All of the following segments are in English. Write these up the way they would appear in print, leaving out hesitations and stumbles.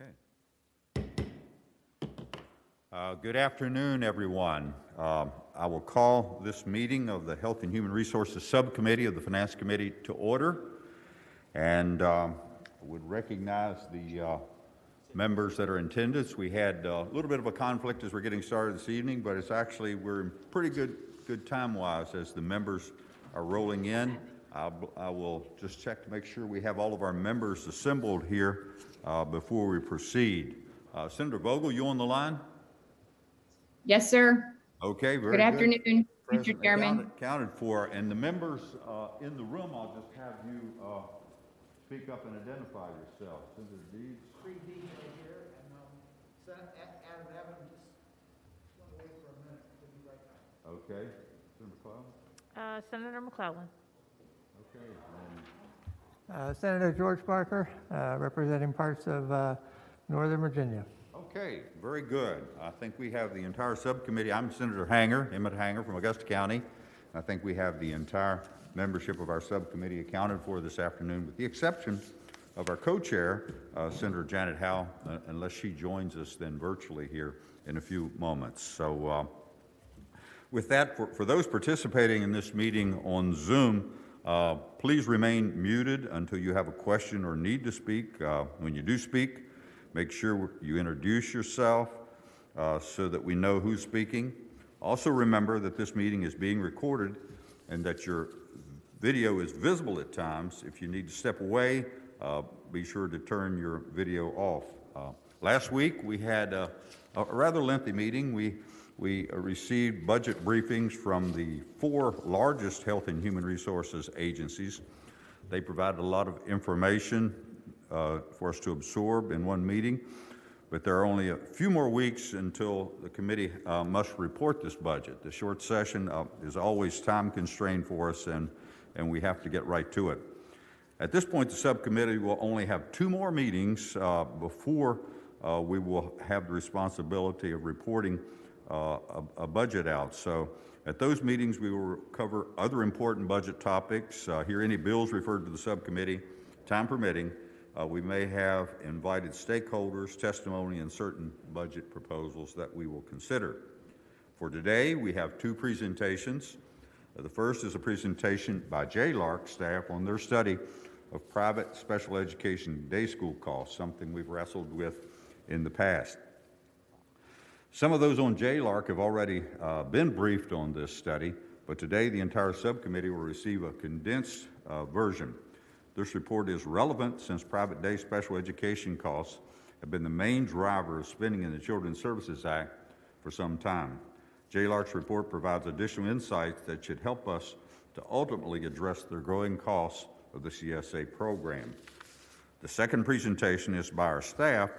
Okay. Good afternoon, everyone. I will call this meeting of the Health and Human Resources Subcommittee of the Finance Committee to order, and would recognize the members that are in attendance. We had a little bit of a conflict as we're getting started this evening, but it's actually, we're in pretty good time-wise as the members are rolling in. I will just check to make sure we have all of our members assembled here before we proceed. Senator Vogel, you on the line? Yes, sir. Okay, very good. Afternoon, Mr. Chairman. Counted for, and the members in the room, I'll just have you speak up and identify yourself. Senator Deeds. 3D right here, and Adam Evans, just want to wait for a minute. We'll be right back. Okay. Senator McClellan. Senator McClellan. Okay. Senator George Barker, representing parts of Northern Virginia. Okay, very good. I think we have the entire subcommittee. I'm Senator Hanger, Emmett Hanger from Augusta County. I think we have the entire membership of our subcommittee accounted for this afternoon, with the exception of our co-chair, Senator Janet Howe, unless she joins us then virtually here in a few moments. So with that, for those participating in this meeting on Zoom, please remain muted until you have a question or need to speak. When you do speak, make sure you introduce yourself so that we know who's speaking. Also remember that this meeting is being recorded and that your video is visible at times. If you need to step away, be sure to turn your video off. Last week we had a rather lengthy meeting. We received budget briefings from the 4 largest health and human resources agencies. They provided a lot of information for us to absorb in one meeting, but there are only a few more weeks until the committee must report this budget. The short session is always time constrained for us, and we have to get right to it. At this point, the subcommittee will only have 2 more meetings before we will have the responsibility of reporting a budget out. So at those meetings, we will cover other important budget topics, hear any bills referred to the subcommittee, time permitting. We may have invited stakeholders, testimony, and certain budget proposals that we will consider. For today, we have 2 presentations. The first is a presentation by JLARC staff on their study of private special education day school costs, something we've wrestled with in the past. Some of those on JLARC have already been briefed on this study, but today the entire subcommittee will receive a condensed version. This report is relevant since private day special education costs have been the main driver of spending in the Children's Services Act for some time. JLARC's report provides additional insights that should help us to ultimately address the growing costs of the CSA program. The second presentation is by our staff,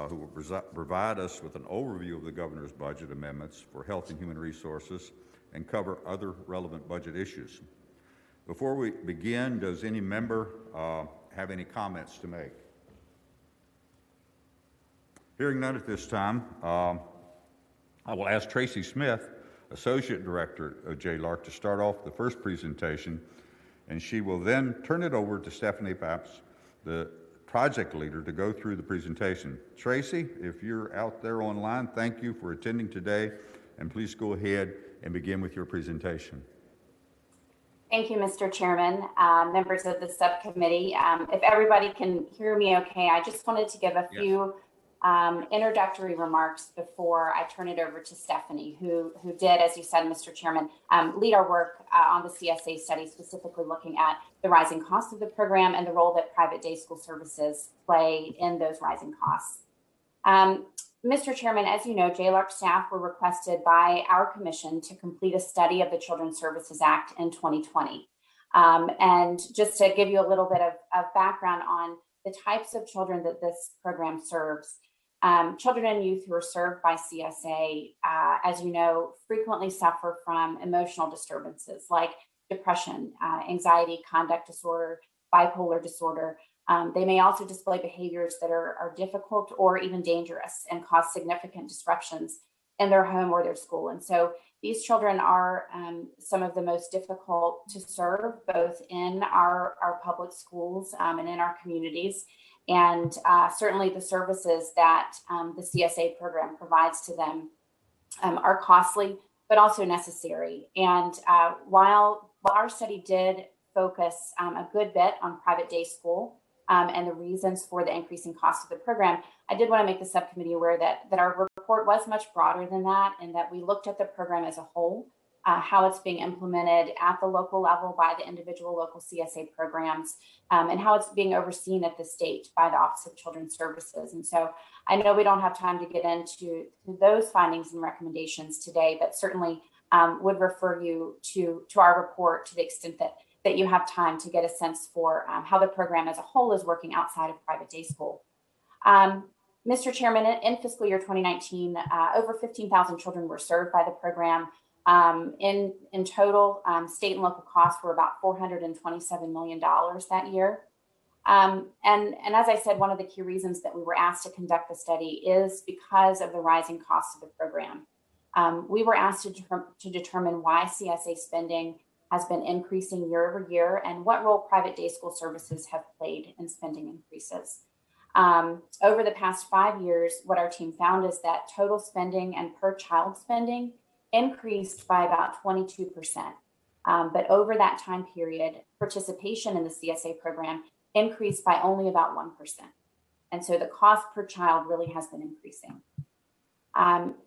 who will provide us with an overview of the governor's budget amendments for health and human resources and cover other relevant budget issues. Before we begin, does any member have any comments to make? Hearing none at this time, I will ask Tracy Smith, Associate Director of JLARC, to start off the first presentation, and she will then turn it over to Stephanie Papps, the project leader, to go through the presentation. Tracy, if you're out there online, thank you for attending today, and please go ahead and begin with your presentation. Thank you, Mr. Chairman, members of the subcommittee. If everybody can hear me okay, I just wanted to give a few introductory remarks before I turn it over to Stephanie, who did, as you said, Mr. Chairman, lead our work on the CSA study, specifically looking at the rising costs of the program and the role that private day school services play in those rising costs. Mr. Chairman, as you know, JLARC staff were requested by our commission to complete a study of the Children's Services Act in 2020. And just to give you a little bit of background on the types of children that this program serves, children and youth who are served by CSA, as you know, frequently suffer from emotional disturbances like depression, anxiety, conduct disorder, bipolar disorder. They may also display behaviors that are difficult or even dangerous and cause significant disruptions in their home or their school. And so These children are some of the most difficult to serve, both in our public schools and in our communities. And certainly the services that the CSA program provides to them are costly, but also necessary. And while our study did focus a good bit on private day school and the reasons for the increasing cost of the program, I did want to make the subcommittee aware that our report was much broader than that, and that we looked at the program as a whole, how it's being implemented at the local level by the individual local CSA programs, and how it's being overseen at the state by the Office of Children's Services. And so I know we don't have time to get into those findings and recommendations today, but certainly would refer you to our report to the extent that you have time to get a sense for how the program as a whole is working outside of private day school. Mr. Chairman, in fiscal year 2019, over 15,000 children were served by the program. In total, state and local costs were about $427 million that year. And as I said, one of the key reasons that we were asked to conduct the study is because of the rising costs of the program. We were asked to determine why CSA spending has been increasing year over year and what role private day school services have played in spending increases. Over the past 5 years, what our team found is that total spending and per child spending increased by about 22%. But over that time period, participation in the CSA program increased by only about 1%. And so the cost per child really has been increasing.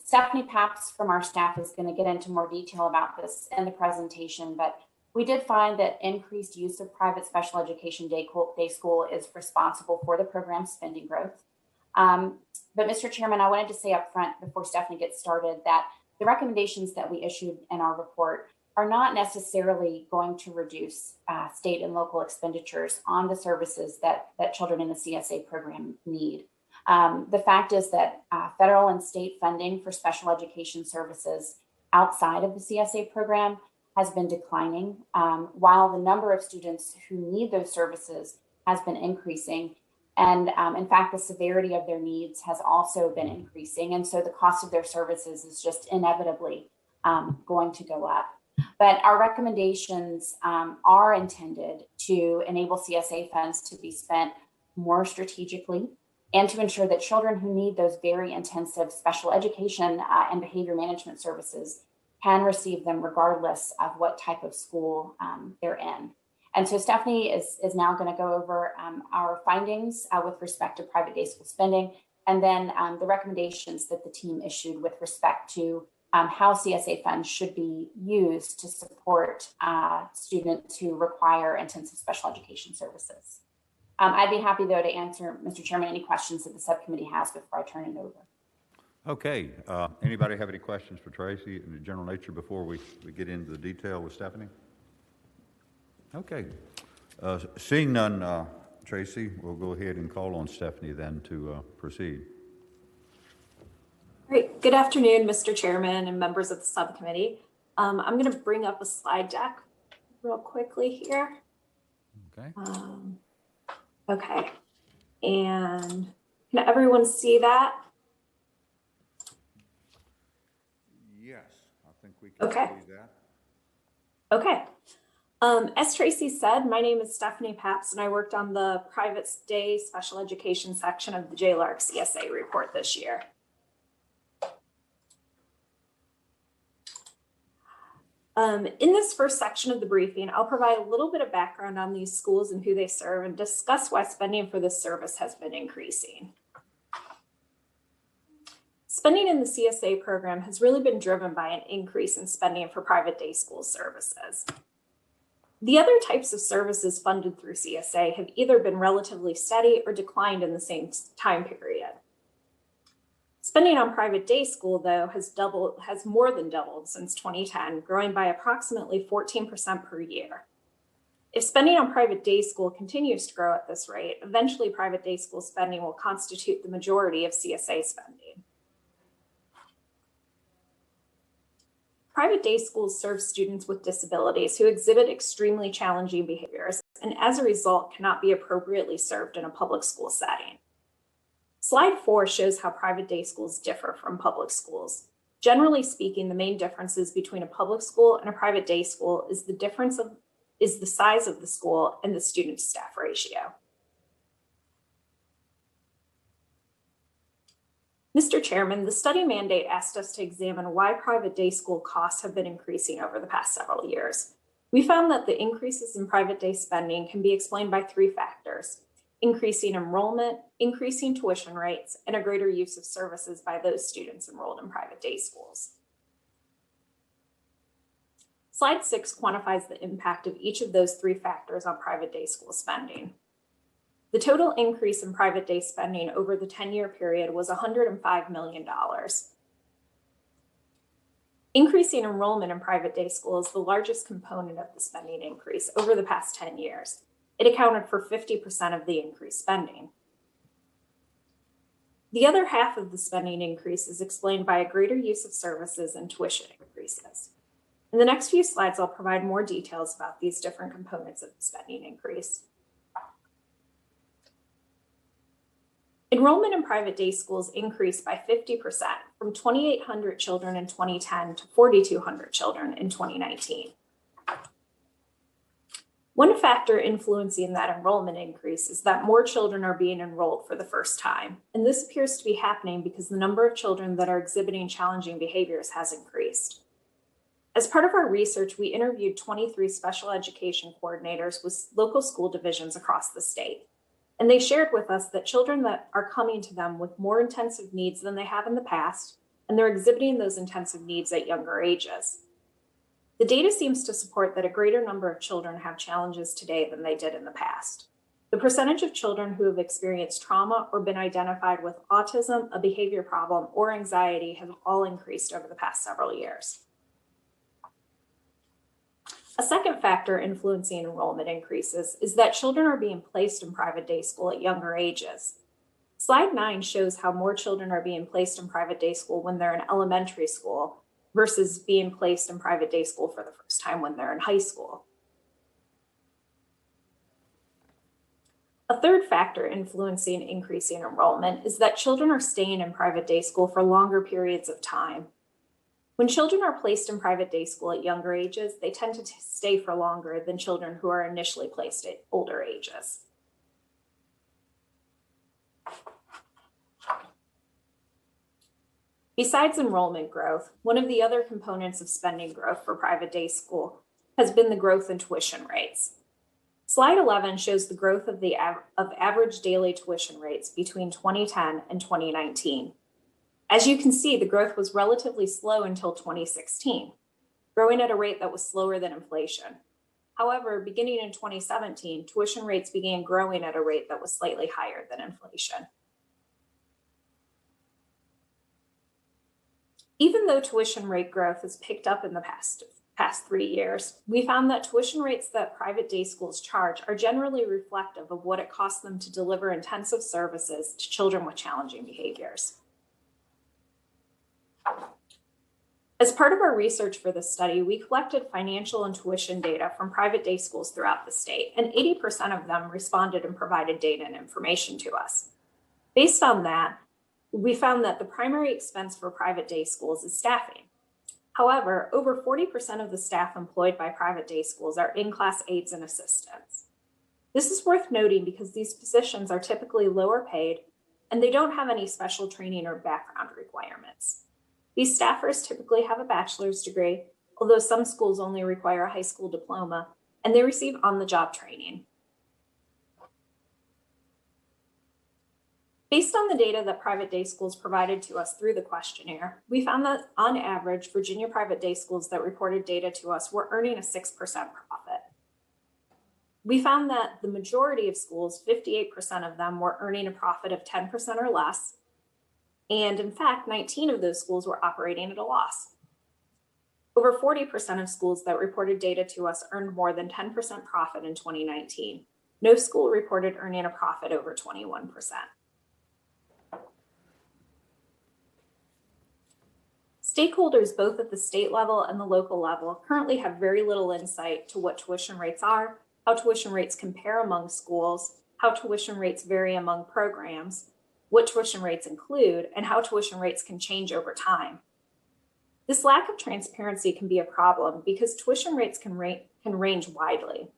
Stephanie Paps from our staff is going to get into more detail about this in the presentation, but we did find that increased use of private special education day school is responsible for the program's spending growth. But Mr. Chairman, I wanted to say up front before Stephanie gets started that the recommendations that we issued in our report are not necessarily going to reduce state and local expenditures on the services that children in the CSA program need. The fact is that federal and state funding for special education services outside of the CSA program has been declining, while the number of students who need those services has been increasing. And in fact, the severity of their needs has also been increasing. And so the cost of their services is just inevitably going to go up. But our recommendations are intended to enable CSA funds to be spent more strategically and to ensure that children who need those very intensive special education and behavior management services can receive them regardless of what type of school they're in. And so Stephanie is now going to go over our findings with respect to private day school spending, and then the recommendations that the team issued with respect to how CSA funds should be used to support students who require intensive special education services. I'd be happy, though, to answer, Mr. Chairman, any questions that the subcommittee has before I turn it over. Okay. Anybody have any questions for Tracy in the general nature before we get into the detail with Stephanie? Okay. Seeing none, Tracy, we'll go ahead and call on Stephanie then to proceed. Great. Good afternoon, Mr. Chairman and members of the subcommittee. I'm going to bring up a slide deck real quickly here. Okay. Okay. And can everyone see that? Yes, I think we can see that. Okay. As Tracy said, my name is Stephanie Paps, and I worked on the private day special education section of the JLARC CSA report this year. In this first section of the briefing, I'll provide a little bit of background on these schools and who they serve and discuss why spending for this service has been increasing. Spending in the CSA program has really been driven by an increase in spending for private day school services. The other types of services funded through CSA have either been relatively steady or declined in the same time period. Spending on private day school, though, has more than doubled since 2010, growing by approximately 14% per year. If spending on private day school continues to grow at this rate, eventually private day school spending will constitute the majority of CSA spending. Private day schools serve students with disabilities who exhibit extremely challenging behaviors and as a result cannot be appropriately served in a public school setting. Slide 4 shows how private day schools differ from public schools. Generally speaking, the main differences between a public school and a private day school is the size of the school and the student to staff ratio. Mr. Chairman, the study mandate asked us to examine why private day school costs have been increasing over the past several years. We found that the increases in private day spending can be explained by three factors: increasing enrollment, increasing tuition rates, and a greater use of services by those students enrolled in private day schools. Slide 6 quantifies the impact of each of those three factors on private day school spending. The total increase in private day spending over the 10-year period was $105 million. Increasing enrollment in private day school is the largest component of the spending increase over the past 10 years. It accounted for 50% of the increased spending. The other half of the spending increase is explained by a greater use of services and tuition increases. In the next few slides, I'll provide more details about these different components of the spending increase. Enrollment in private day schools increased by 50% from 2,800 children in 2010 to 4,200 children in 2019. One factor influencing that enrollment increase is that more children are being enrolled for the first time, and this appears to be happening because the number of children that are exhibiting challenging behaviors has increased. As part of our research, we interviewed 23 special education coordinators with local school divisions across the state. And they shared with us that children that are coming to them with more intensive needs than they have in the past, and they're exhibiting those intensive needs at younger ages. The data seems to support that a greater number of children have challenges today than they did in the past. The percentage of children who have experienced trauma or been identified with autism, a behavior problem, or anxiety have all increased over the past several years. A second factor influencing enrollment increases is that children are being placed in private day school at younger ages. Slide 9 shows how more children are being placed in private day school when they're in elementary school versus being placed in private day school for the first time when they're in high school. A third factor influencing increasing enrollment is that children are staying in private day school for longer periods of time. When children are placed in private day school at younger ages, they tend to stay for longer than children who are initially placed at older ages. Besides enrollment growth, one of the other components of spending growth for private day school has been the growth in tuition rates. Slide 11 shows the growth of average daily tuition rates between 2010 and 2019. As you can see, the growth was relatively slow until 2016, growing at a rate that was slower than inflation. However, beginning in 2017, tuition rates began growing at a rate that was slightly higher than inflation. Even though tuition rate growth has picked up in the past 3 years, we found that tuition rates that private day schools charge are generally reflective of what it costs them to deliver intensive services to children with challenging behaviors. As part of our research for this study, we collected financial and tuition data from private day schools throughout the state, and 80% of them responded and provided data and information to us. Based on that, we found that the primary expense for private day schools is staffing. However, over 40% of the staff employed by private day schools are in-class aides and assistants. This is worth noting because these positions are typically lower paid, and they don't have any special training or background requirements. These staffers typically have a bachelor's degree, although some schools only require a high school diploma, and they receive on-the-job training. Based on the data that private day schools provided to us through the questionnaire, we found that on average, Virginia private day schools that reported data to us were earning a 6% profit. We found that the majority of schools, 58% of them, were earning a profit of 10% or less. And in fact, 19 of those schools were operating at a loss. Over 40% of schools that reported data to us earned more than 10% profit in 2019. No school reported earning a profit over 21%. Stakeholders both at the state level and the local level currently have very little insight to what tuition rates are, how tuition rates compare among schools, how tuition rates vary among programs, what tuition rates include, and how tuition rates can change over time. This lack of transparency can be a problem because tuition rates can range widely.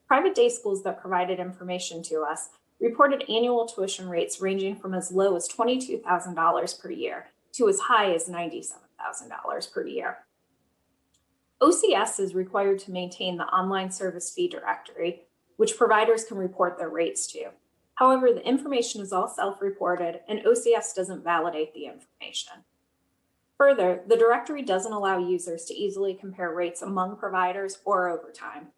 Private day schools that provided information to us reported annual tuition rates ranging from as low as $22,000 per year to as high as $97,000 per year. OCS is required to maintain the online service fee directory, which providers can report their rates to. However, the information is all self-reported and OCS doesn't validate the information. Further, the directory doesn't allow users to easily compare rates among providers or over time.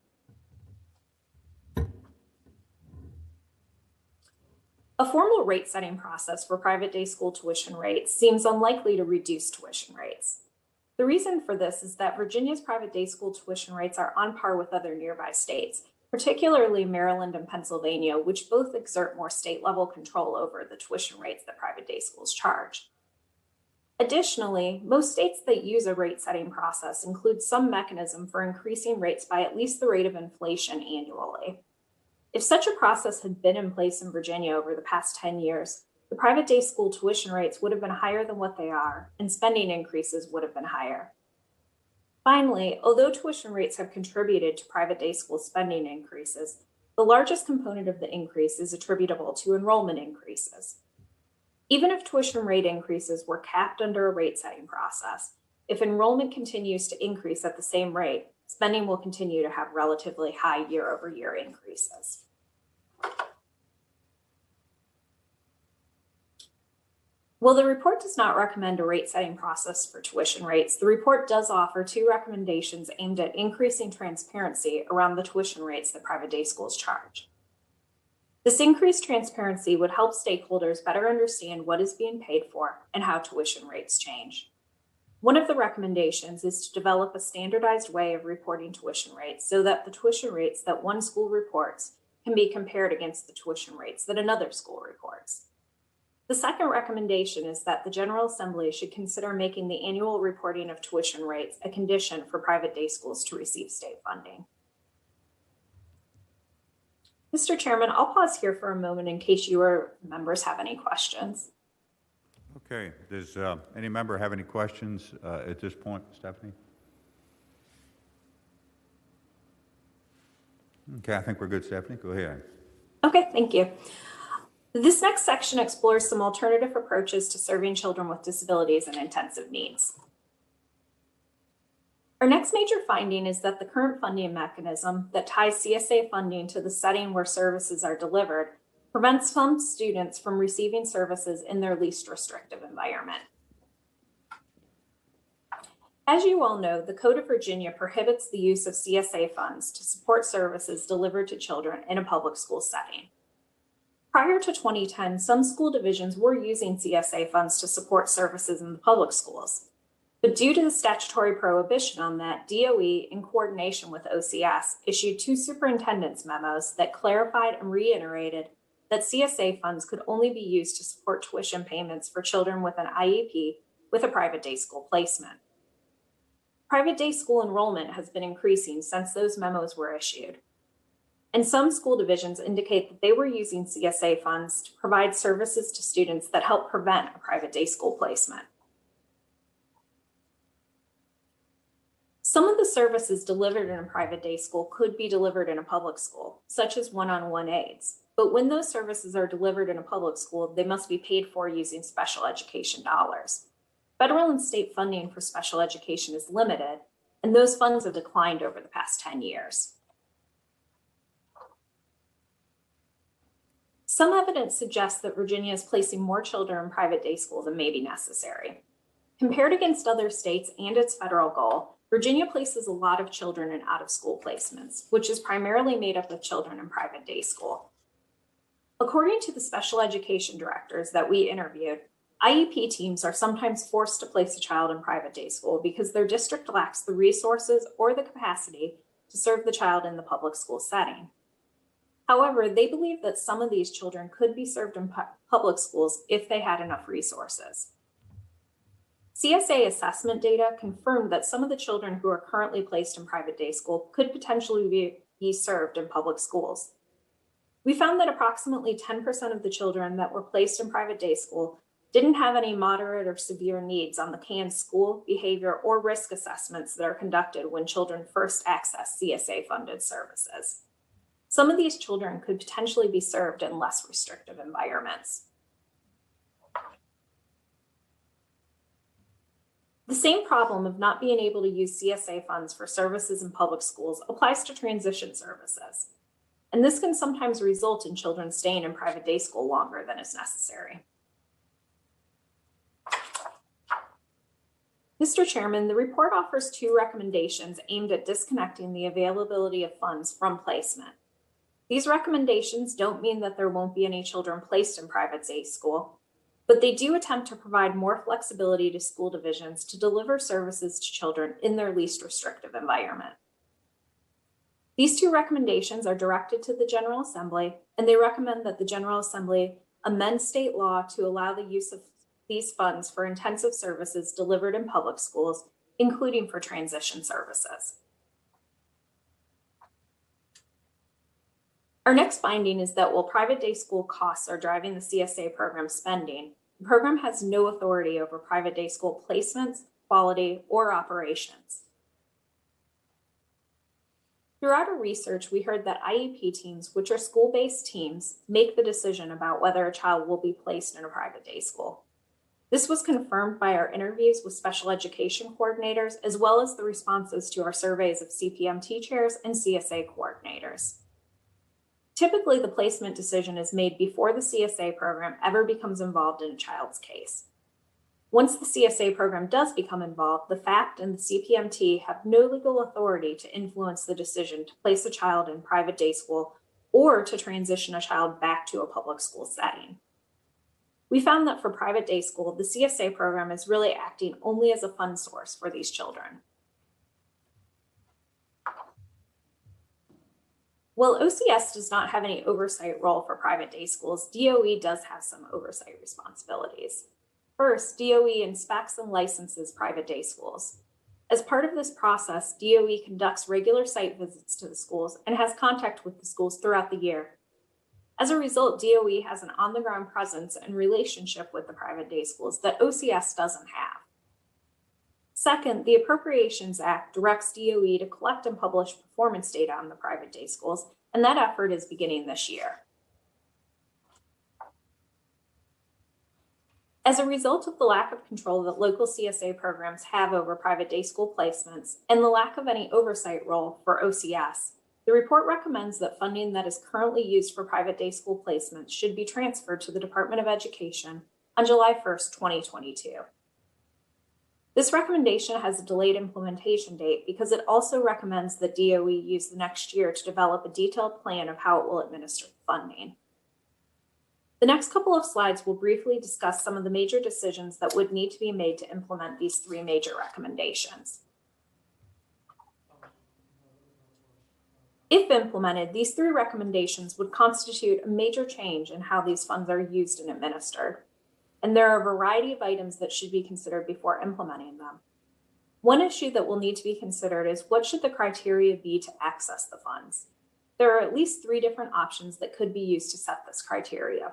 A formal rate setting process for private day school tuition rates seems unlikely to reduce tuition rates. The reason for this is that Virginia's private day school tuition rates are on par with other nearby states, particularly Maryland and Pennsylvania, which both exert more state-level control over the tuition rates that private day schools charge. Additionally, most states that use a rate setting process include some mechanism for increasing rates by at least the rate of inflation annually. If such a process had been in place in Virginia over the past 10 years, the private day school tuition rates would have been higher than what they are, and spending increases would have been higher. Finally, although tuition rates have contributed to private day school spending increases, the largest component of the increase is attributable to enrollment increases. Even if tuition rate increases were capped under a rate setting process, if enrollment continues to increase at the same rate, spending will continue to have relatively high year-over-year increases. While the report does not recommend a rate-setting process for tuition rates, the report does offer two recommendations aimed at increasing transparency around the tuition rates that private day schools charge. This increased transparency would help stakeholders better understand what is being paid for and how tuition rates change. One of the recommendations is to develop a standardized way of reporting tuition rates so that the tuition rates that one school reports can be compared against the tuition rates that another school reports. The second recommendation is that the General Assembly should consider making the annual reporting of tuition rates a condition for private day schools to receive state funding. Mr. Chairman, I'll pause here for a moment in case you or members have any questions. Okay, does any member have any questions at this point, Stephanie? Okay, I think we're good, Stephanie. Go ahead. Okay, thank you. This next section explores some alternative approaches to serving children with disabilities and intensive needs. Our next major finding is that the current funding mechanism that ties CSA funding to the setting where services are delivered prevents some students from receiving services in their least restrictive environment. As you all know, the Code of Virginia prohibits the use of CSA funds to support services delivered to children in a public school setting. Prior to 2010, some school divisions were using CSA funds to support services in the public schools. But due to the statutory prohibition on that, DOE, in coordination with OCS, issued two superintendent's memos that clarified and reiterated that CSA funds could only be used to support tuition payments for children with an IEP with a private day school placement. Private day school enrollment has been increasing since those memos were issued. And some school divisions indicate that they were using CSA funds to provide services to students that help prevent a private day school placement. Some of the services delivered in a private day school could be delivered in a public school, such as one-on-one aids. But when those services are delivered in a public school, they must be paid for using special education dollars. Federal and state funding for special education is limited, and those funds have declined over the past 10 years. Some evidence suggests that Virginia is placing more children in private day school than may be necessary. Compared against other states and its federal goal, Virginia places a lot of children in out-of-school placements, which is primarily made up of children in private day school. According to the special education directors that we interviewed, IEP teams are sometimes forced to place a child in private day school because their district lacks the resources or the capacity to serve the child in the public school setting. However, they believe that some of these children could be served in public schools if they had enough resources. CSA assessment data confirmed that some of the children who are currently placed in private day school could potentially be served in public schools. We found that approximately 10% of the children that were placed in private day school didn't have any moderate or severe needs on the canned school, behavior, or risk assessments that are conducted when children first access CSA-funded services. Some of these children could potentially be served in less restrictive environments. The same problem of not being able to use CSA funds for services in public schools applies to transition services. And this can sometimes result in children staying in private day school longer than is necessary. Mr. Chairman, the report offers 2 recommendations aimed at disconnecting the availability of funds from placement. These recommendations don't mean that there won't be any children placed in private day school, but they do attempt to provide more flexibility to school divisions to deliver services to children in their least restrictive environment. These 2 recommendations are directed to the General Assembly, and they recommend that the General Assembly amend state law to allow the use of these funds for intensive services delivered in public schools, including for transition services. Our next finding is that while private day school costs are driving the CSA program spending, the program has no authority over private day school placements, quality, or operations. Throughout our research, we heard that IEP teams, which are school-based teams, make the decision about whether a child will be placed in a private day school. This was confirmed by our interviews with special education coordinators, as well as the responses to our surveys of CPMT chairs and CSA coordinators. Typically, the placement decision is made before the CSA program ever becomes involved in a child's case. Once the CSA program does become involved, the FACT and the CPMT have no legal authority to influence the decision to place a child in private day school or to transition a child back to a public school setting. We found that for private day school, the CSA program is really acting only as a fund source for these children. While OCS does not have any oversight role for private day schools, DOE does have some oversight responsibilities. First, DOE inspects and licenses private day schools. As part of this process, DOE conducts regular site visits to the schools and has contact with the schools throughout the year. As a result, DOE has an on-the-ground presence and relationship with the private day schools that OCS doesn't have. Second, the Appropriations Act directs DOE to collect and publish performance data on the private day schools, and that effort is beginning this year. As a result of the lack of control that local CSA programs have over private day school placements and the lack of any oversight role for OCS, the report recommends that funding that is currently used for private day school placements should be transferred to the Department of Education on July 1st, 2022. This recommendation has a delayed implementation date because it also recommends that DOE use the next year to develop a detailed plan of how it will administer the funding. The next couple of slides will briefly discuss some of the major decisions that would need to be made to implement these 3 major recommendations. If implemented, these 3 recommendations would constitute a major change in how these funds are used and administered. And there are a variety of items that should be considered before implementing them. One issue that will need to be considered is what should the criteria be to access the funds? There are at least 3 different options that could be used to set this criteria.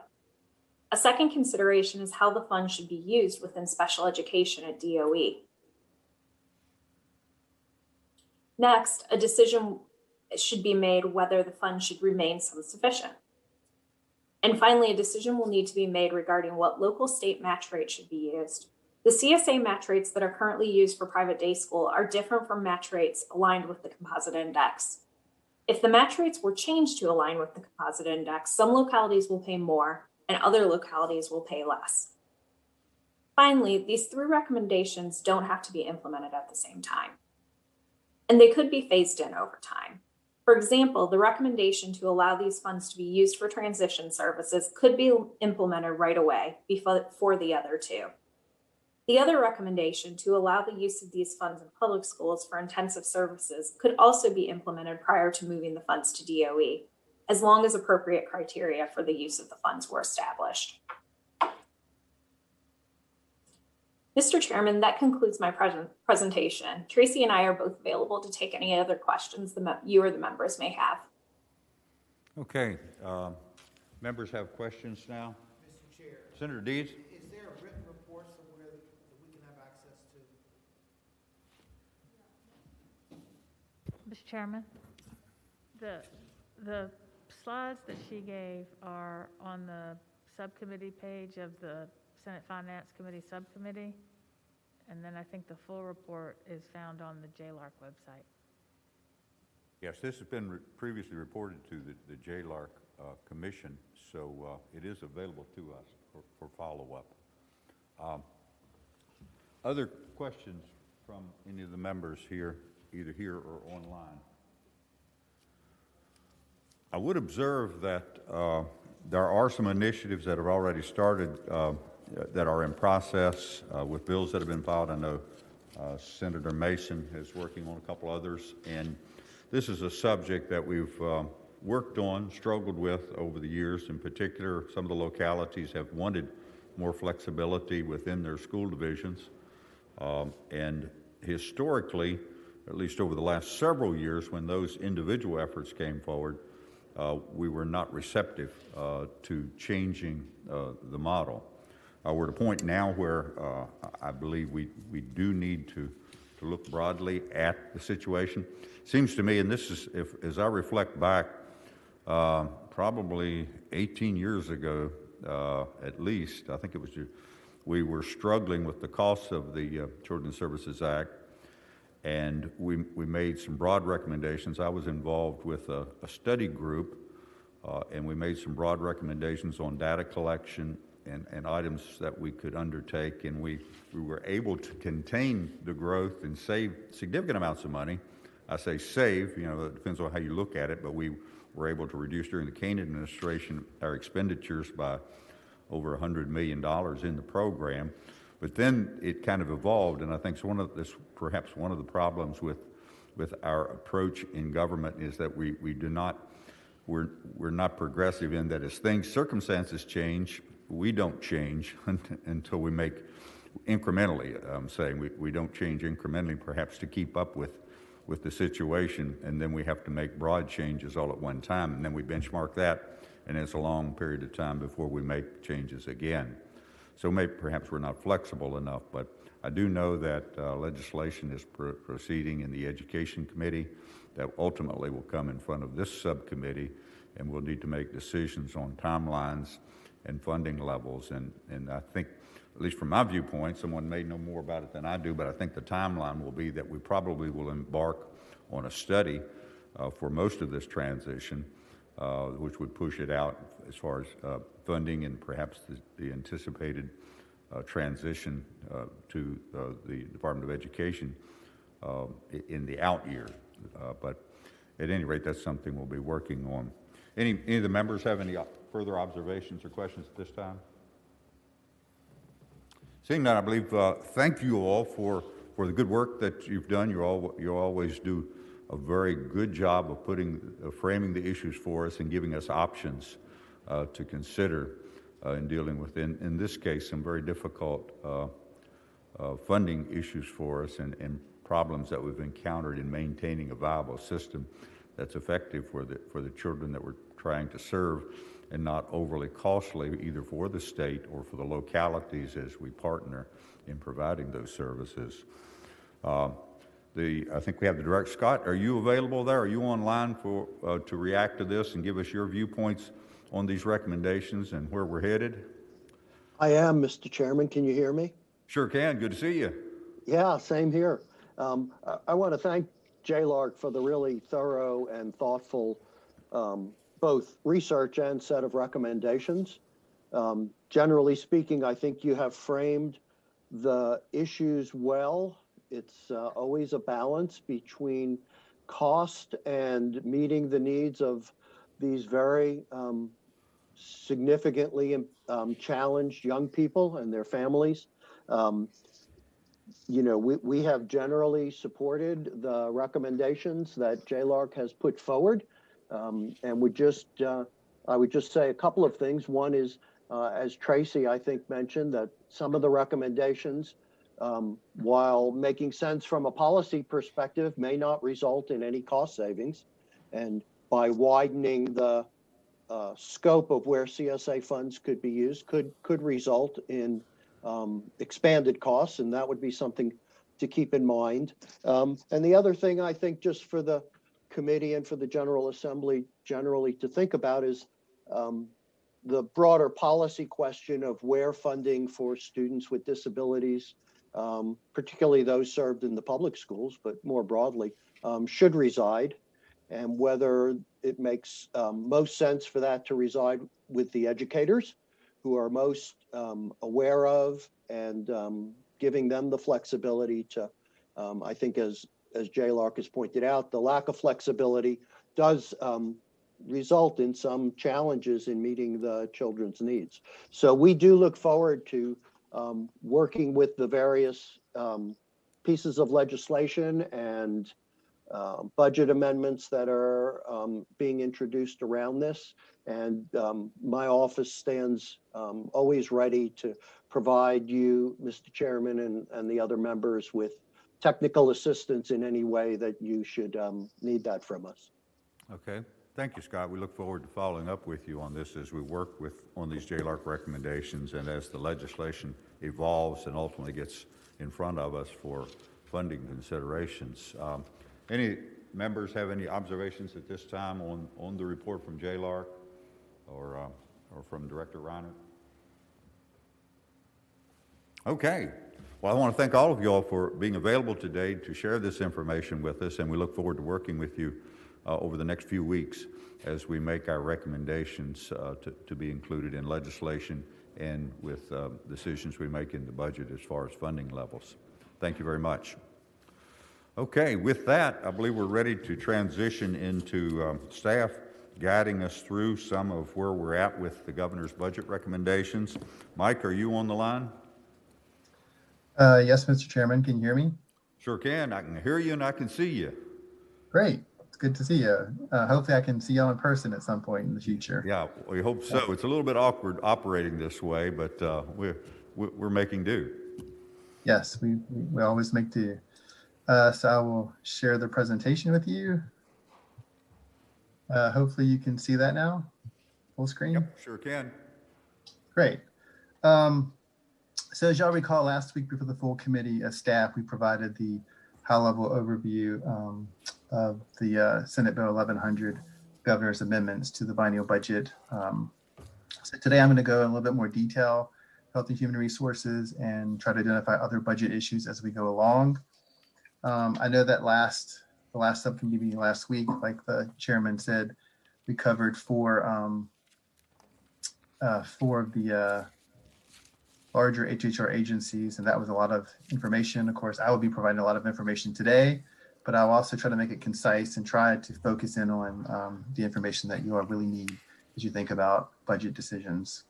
A second consideration is how the funds should be used within special education at DOE. Next, a decision should be made whether the funds should remain sufficient. And finally, a decision will need to be made regarding what local state match rate should be used. The CSA match rates that are currently used for private day school are different from match rates aligned with the composite index. If the match rates were changed to align with the composite index, some localities will pay more and other localities will pay less. Finally, these 3 recommendations don't have to be implemented at the same time, and they could be phased in over time. For example, the recommendation to allow these funds to be used for transition services could be implemented right away before the other 2. The other recommendation to allow the use of these funds in public schools for intensive services could also be implemented prior to moving the funds to DOE, as long as appropriate criteria for the use of the funds were established. Mr. Chairman, that concludes my presentation. Tracy and I are both available to take any other questions you or the members may have. Okay, members have questions now? Mr. Chair, Senator Deeds? is there a written Mr. Chairman, the slides that she gave are on the subcommittee page of the Senate Finance Committee Subcommittee. And then I think the full report is found on the JLARC website. Yes, this has been previously reported to the JLARC Commission, so it is available to us for follow-up. Other questions from any of the members here, either here or online? I would observe that there are some initiatives that have already started that are in process with bills that have been filed. I know Senator Mason is working on a couple others, and this is a subject that we've worked on, struggled with over the years. In particular, some of the localities have wanted more flexibility within their school divisions. And historically, at least over the last several years, when those individual efforts came forward, we were not receptive to changing the model. We're at a point now where I believe we do need to look broadly at the situation. Seems to me, and this is, as I reflect back, probably 18 years ago, at least, I think it was, we were struggling with the costs of the Children's Services Act, and we made some broad recommendations. I was involved with a study group, and we made some broad recommendations on data collection and items that we could undertake, and we were able to contain the growth and save significant amounts of money. I say save, it depends on how you look at it, but we were able to reduce during the Kane administration our expenditures by over $100 million in the program. But then it kind of evolved, and I think perhaps one of the problems with our approach in government is that we're not progressive in that as circumstances change, we don't change until we make incrementally. I'm saying we don't change incrementally, perhaps to keep up with the situation, and then we have to make broad changes all at one time, and then we benchmark that, and it's a long period of time before we make changes again. So perhaps we're not flexible enough, but I do know that legislation is proceeding in the Education Committee that ultimately will come in front of this subcommittee, and we'll need to make decisions on timelines and funding levels. And I think, at least from my viewpoint, someone may know more about it than I do, but I think the timeline will be that we probably will embark on a study for most of this transition, which would push it out as far as funding and perhaps the anticipated transition to the Department of Education in the out year. But at any rate, that's something we'll be working on. Any of the members have any further observations or questions at this time? Seeing that, I believe, thank you all for the good work that you've done. You always do a very good job of framing the issues for us and giving us options to consider in dealing with, in this case, some very difficult funding issues for us and problems that we've encountered in maintaining a viable system that's effective for the children that we're trying to serve and not overly costly either for the state or for the localities as we partner in providing those services. I think we have the director. Scott, are you available there? Are you online to react to this and give us your viewpoints on these recommendations and where we're headed? I am, Mr. Chairman. Can you hear me? Sure can. Good to see you. Yeah, same here. I want to thank JLARC for the really thorough and thoughtful both research and set of recommendations. Generally speaking, I think you have framed the issues well. It's always a balance between cost and meeting the needs of these very significantly challenged young people and their families. We have generally supported the recommendations that JLARC has put forward. And I would just say a couple of things. One is, as Tracy, I think, mentioned, that some of the recommendations, while making sense from a policy perspective, may not result in any cost savings. And by widening the scope of where CSA funds could be used could result in expanded costs, and that would be something to keep in mind. And the other thing, I think, just for the committee and for the General Assembly generally to think about is the broader policy question of where funding for students with disabilities, particularly those served in the public schools, but more broadly, should reside, and whether it makes most sense for that to reside with the educators who are most aware of and giving them the flexibility to, I think as Jay Lark has pointed out, the lack of flexibility does result in some challenges in meeting the children's needs. So we do look forward to working with the various pieces of legislation and budget amendments that are being introduced around this. And my office stands always ready to provide you, Mr. Chairman, and the other members with technical assistance in any way that you should need that from us. Okay. Thank you, Scott. We look forward to following up with you on this as we work on these JLARC recommendations and as the legislation evolves and ultimately gets in front of us for funding considerations. Any members have any observations at this time on the report from JLARC or from Director Reiner? Okay. Well, I want to thank all of you all for being available today to share this information with us, and we look forward to working with you over the next few weeks as we make our recommendations to be included in legislation and with decisions we make in the budget as far as funding levels. Thank you very much. Okay, with that, I believe we're ready to transition into staff guiding us through some of where we're at with the governor's budget recommendations. Mike, are you on the line? Yes, Mr. Chairman, can you hear me? Sure can. I can hear you and I can see you. Great. It's good to see you. Hopefully I can see you in person at some point in the future. Yeah, we hope so. It's a little bit awkward operating this way, but we're making do. Yes, we always make do. So I will share the presentation with you. Hopefully you can see that now, full screen. Yep, sure can. Great. So as y'all recall, last week before the full committee as staff, we provided the high-level overview of the Senate Bill 1100 governor's amendments to the biennial budget. So today I'm going to go in a little bit more detail, Health and Human Resources, and try to identify other budget issues as we go along. I know that the last subcommittee meeting last week, like the chairman said, we covered four of the larger HHR agencies, and that was a lot of information. Of course, I will be providing a lot of information today, but I'll also try to make it concise and try to focus in on the information that you all really need as you think about budget decisions,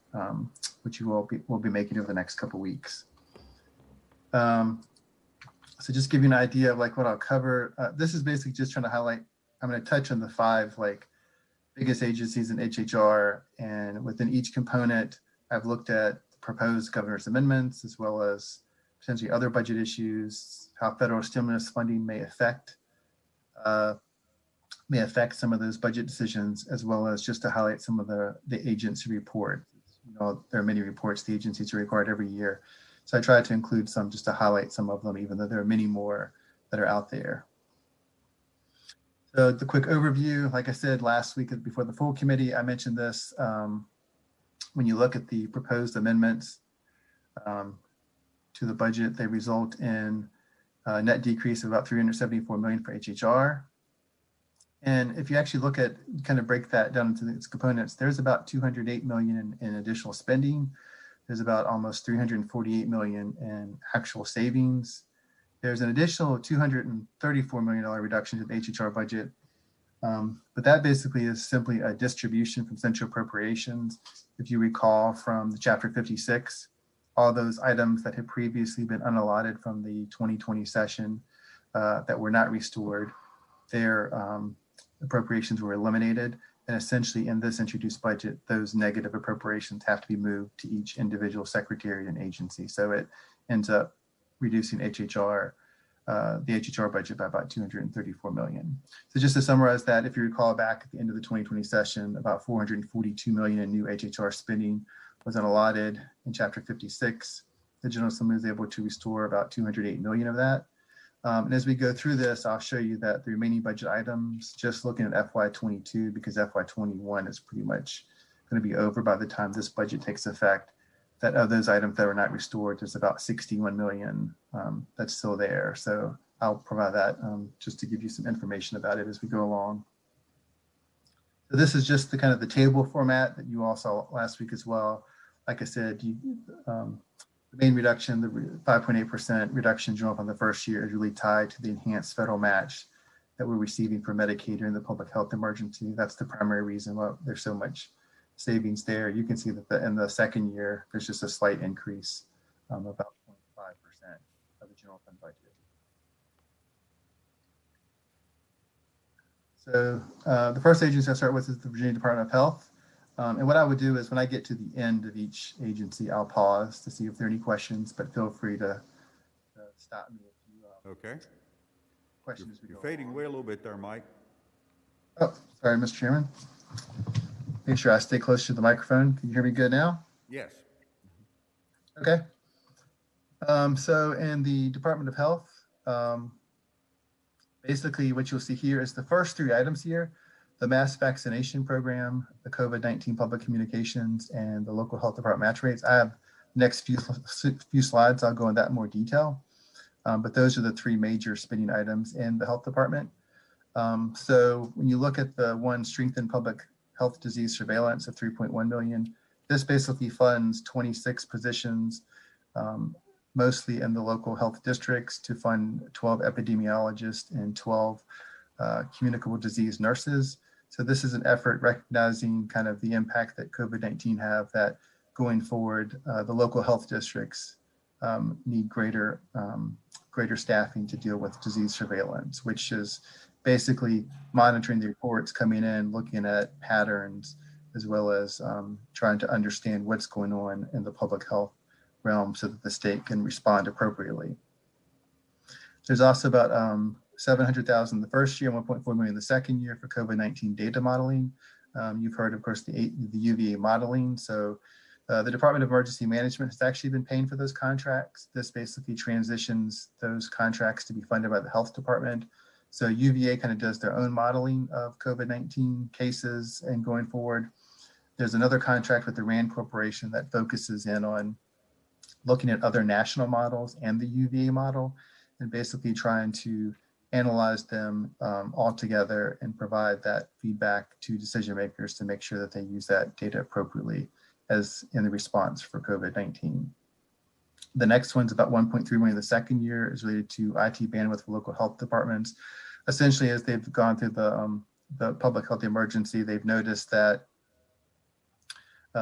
which you will be making over the next couple weeks. So just give you an idea of like what I'll cover. This is basically just trying to highlight, I'm going to touch on the five like biggest agencies in HHR, and within each component, I've looked at proposed governor's amendments, as well as potentially other budget issues, how federal stimulus funding may affect some of those budget decisions, as well as just to highlight some of the agency report. You know, there are many reports the agencies are required every year. So I tried to include some just to highlight some of them, even though there are many more that are out there. So the quick overview, like I said, last week before the full committee, I mentioned this. When you look at the proposed amendments to the budget, they result in a net decrease of about $374 million for HHR. And if you actually look at, kind of break that down into its components, there's about $208 million in additional spending. There's about almost $348 million in actual savings. There's an additional $234 million reduction to the HHR budget. But that basically is simply a distribution from central appropriations. If you recall from the Chapter 56, all those items that had previously been unallotted from the 2020 session that were not restored, their appropriations were eliminated. And essentially in this introduced budget, those negative appropriations have to be moved to each individual secretary and agency. So it ends up reducing the HHR budget by about $234 million. So just to summarize that, if you recall back at the end of the 2020 session, about $442 million in new HHR spending was unallotted in Chapter 56. The General Assembly was able to restore about $208 million of that. And as we go through this, I'll show you that the remaining budget items, just looking at FY22, because FY21 is pretty much going to be over by the time this budget takes effect, that of those items that were not restored, there's about 61 million that's still there. So I'll provide that just to give you some information about it as we go along. So this is just the kind of the table format that you all saw last week as well. Like I said, the main reduction, the 5.8% reduction general fund the first year, is really tied to the enhanced federal match that we're receiving for Medicaid during the public health emergency. That's the primary reason why there's so much savings there. You can see that in the second year, there's just a slight increase, about 0.5% of the general fund budget. So the first agency I'll start with is the Virginia Department of Health. And what I would do is when I get to the end of each agency, I'll pause to see if there are any questions, but feel free to stop me if you Okay. questions. You're fading away a little bit there, Mike. Oh, sorry, Mr. Chairman. Make sure I stay close to the microphone. Can you hear me good now? Yes. Okay. So in the Department of Health, basically what you'll see here is the first three items here: the mass vaccination program, the COVID-19 public communications, and the local health department match rates. I have next few slides, I'll go into that in more detail. But those are the three major spending items in the health department. So when you look at the one, strengthened public health disease surveillance of 3.1 million, this basically funds 26 positions, mostly in the local health districts, to fund 12 epidemiologists and 12 communicable disease nurses. So this is an effort recognizing kind of the impact that COVID-19 have, that going forward, the local health districts need greater staffing to deal with disease surveillance, which is basically monitoring the reports coming in, looking at patterns, as well as trying to understand what's going on in the public health realm so that the state can respond appropriately. There's also about 700,000 the first year, 1.4 million the second year for COVID-19 data modeling. You've heard, of course, the UVA modeling. So the Department of Emergency Management has actually been paying for those contracts. This basically transitions those contracts to be funded by the health department. So UVA kind of does their own modeling of COVID-19 cases and going forward. There's another contract with the RAND Corporation that focuses in on looking at other national models and the UVA model, and basically trying to analyze them all together and provide that feedback to decision makers to make sure that they use that data appropriately as in the response for COVID-19. The next one's about 1.3 million the second year, is related to IT bandwidth for local health departments. Essentially, as they've gone through the public health emergency, they've noticed that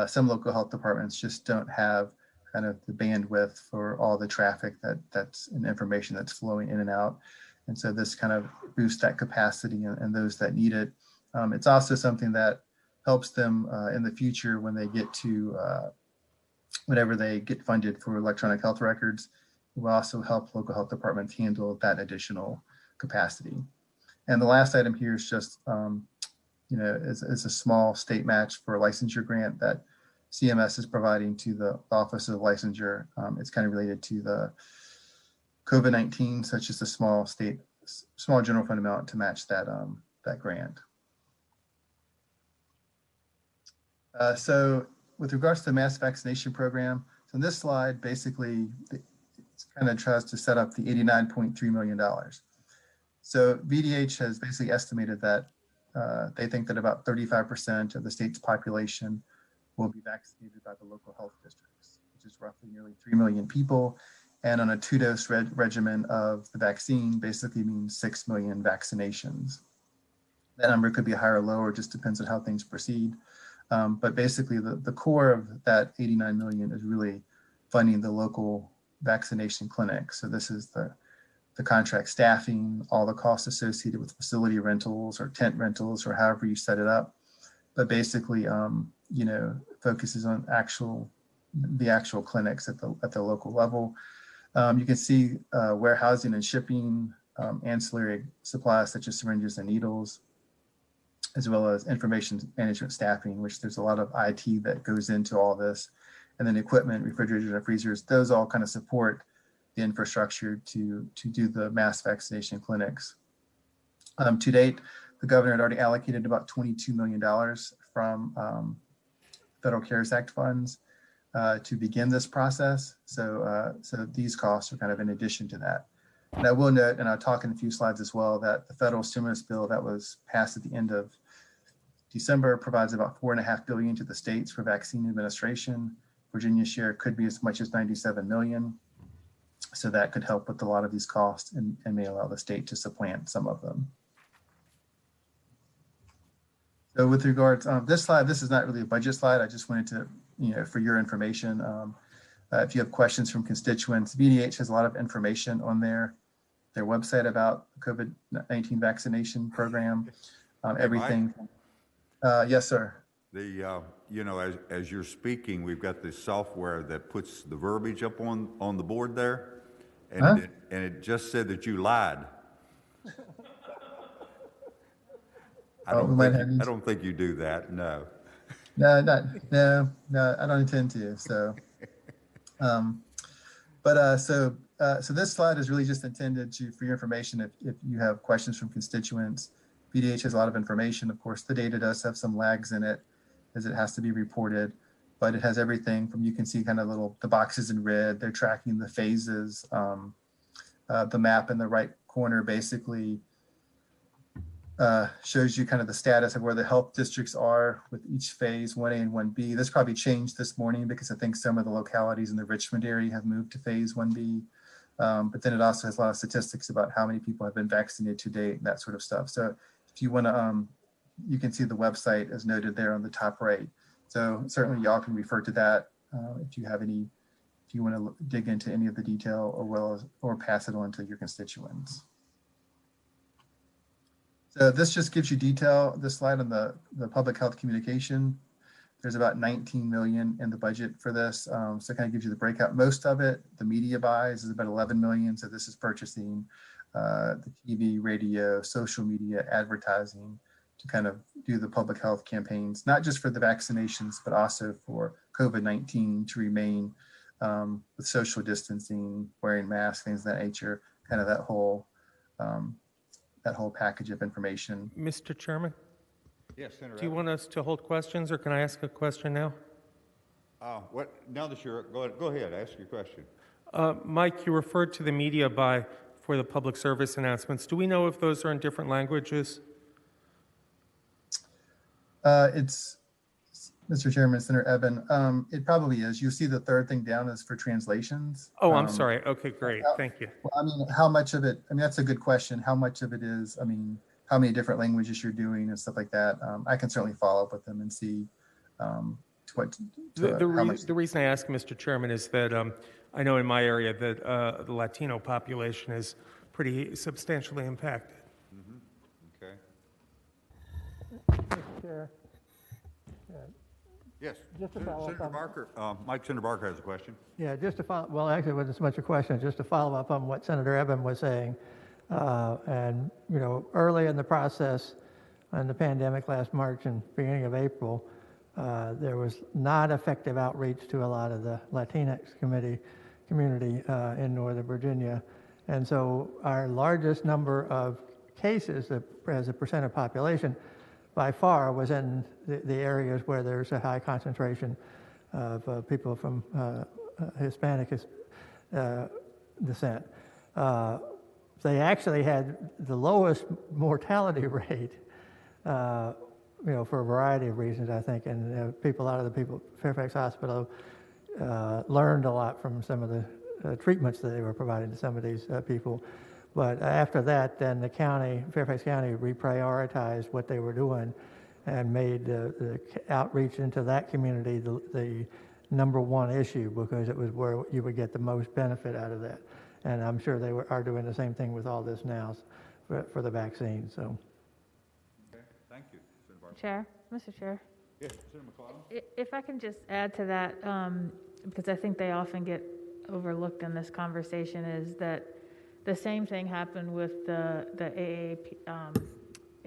some local health departments just don't have kind of the bandwidth for all the traffic that's and information that's flowing in and out. And so this kind of boosts that capacity and those that need it. It's also something that helps them in the future when they get to, whenever they get funded for electronic health records. It will also help local health departments handle that additional capacity. And the last item here is just, is a small state match for a licensure grant that CMS is providing to the Office of Licensure. It's kind of related to the COVID-19, such as a small general fund amount to match that, that grant. So with regards to the mass vaccination program, so in this slide, basically, it kind of tries to set up the $89.3 million. So VDH has basically estimated that they think that about 35% of the state's population will be vaccinated by the local health districts, which is roughly nearly 3 million people. And on a 2-dose regimen of the vaccine basically means 6 million vaccinations. That number could be higher or lower, just depends on how things proceed. But basically the core of that 89 million is really funding the local vaccination clinics. So this is the contract staffing, all the costs associated with facility rentals or tent rentals or however you set it up. But basically, focuses on the actual clinics at the local level. You can see warehousing and shipping, ancillary supplies such as syringes and needles, as well as information management staffing, which there's a lot of IT that goes into all this. And then equipment, refrigerators and freezers, those all kind of support the infrastructure to do the mass vaccination clinics. To date, the governor had already allocated about $22 million from Federal CARES Act funds to begin this process. So these costs are kind of in addition to that. And I will note, and I'll talk in a few slides as well, that the federal stimulus bill that was passed at the end of December provides about $4.5 billion to the states for vaccine administration. Virginia's share could be as much as $97 million. So that could help with a lot of these costs and may allow the state to supplant some of them. So with regards, this slide, this is not really a budget slide. I just wanted to, for your information, if you have questions from constituents, VDH has a lot of information on their website about the COVID-19 vaccination program, everything. Yes, sir. As you're speaking, we've got this software that puts the verbiage up on the board there, and it just said that you lied. I don't think you do that. No. No, I don't intend to. So, so this slide is really just intended for your information. If you have questions from constituents, VDH has a lot of information. Of course, the data does have some lags in it as it has to be reported, but it has everything from, you can see kind of the boxes in red, they're tracking the phases. The map in the right corner basically shows you kind of the status of where the health districts are with each phase 1A and 1B. This probably changed this morning because I think some of the localities in the Richmond area have moved to phase 1B. But then it also has a lot of statistics about how many people have been vaccinated to date and that sort of stuff. So if you want to, you can see the website as noted there on the top right. So certainly y'all can refer to that if you want to dig into any of the detail or pass it on to your constituents. So this just gives you detail, this slide on the public health communication. There's about 19 million in the budget for this. So it kind of gives you the breakout. Most of it, the media buys is about 11 million. So this is purchasing the TV, radio, social media, advertising to kind of do the public health campaigns, not just for the vaccinations, but also for COVID-19 to remain with social distancing, wearing masks, things of that nature, kind of that whole package of information. Mr. Chairman, Yes, Senator. do you want us to hold questions, or can I ask a question now? Now that you're, go ahead, ask your question. Mike, you referred to the media buy for the public service announcements. Do we know if those are in different languages? It's, Mr. Chairman, Senator Eben, it probably is. You see the third thing down is for translations. Oh, I'm sorry. Okay, great. Thank you. Well, I mean, how much of it, I mean, that's a good question. How much of it is, I mean, how many different languages you're doing and stuff like that. I can certainly follow up with them and see the reason I ask, Mr. Chairman, is that I know in my area that the Latino population is pretty substantially impacted. Okay. Mr. Chair. Yes. Just to follow Senator up Barker, Senator Barker has a question. Yeah, just to follow, well, actually, it wasn't so much a question, just to follow up on what Senator Eben was saying. And, early in the process, in the pandemic last March and beginning of April, there was not effective outreach to a lot of the Latinx community in Northern Virginia. And so our largest number of cases as a percent of population by far was in the areas where there's a high concentration of people from Hispanic descent. They actually had the lowest mortality rate, for a variety of reasons, I think. And Fairfax Hospital learned a lot from some of the treatments that they were providing to some of these people. But after that, then the Fairfax County reprioritized what they were doing and made the outreach into that community the number one issue, because it was where you would get the most benefit out of that. And I'm sure they are doing the same thing with all this now for the vaccine. So. Okay, thank you, Senator Barker. Chair, Mr. Chair. Yes, Senator McClellan. If I can just add to that, because I think they often get overlooked in this conversation, is that the same thing happened with the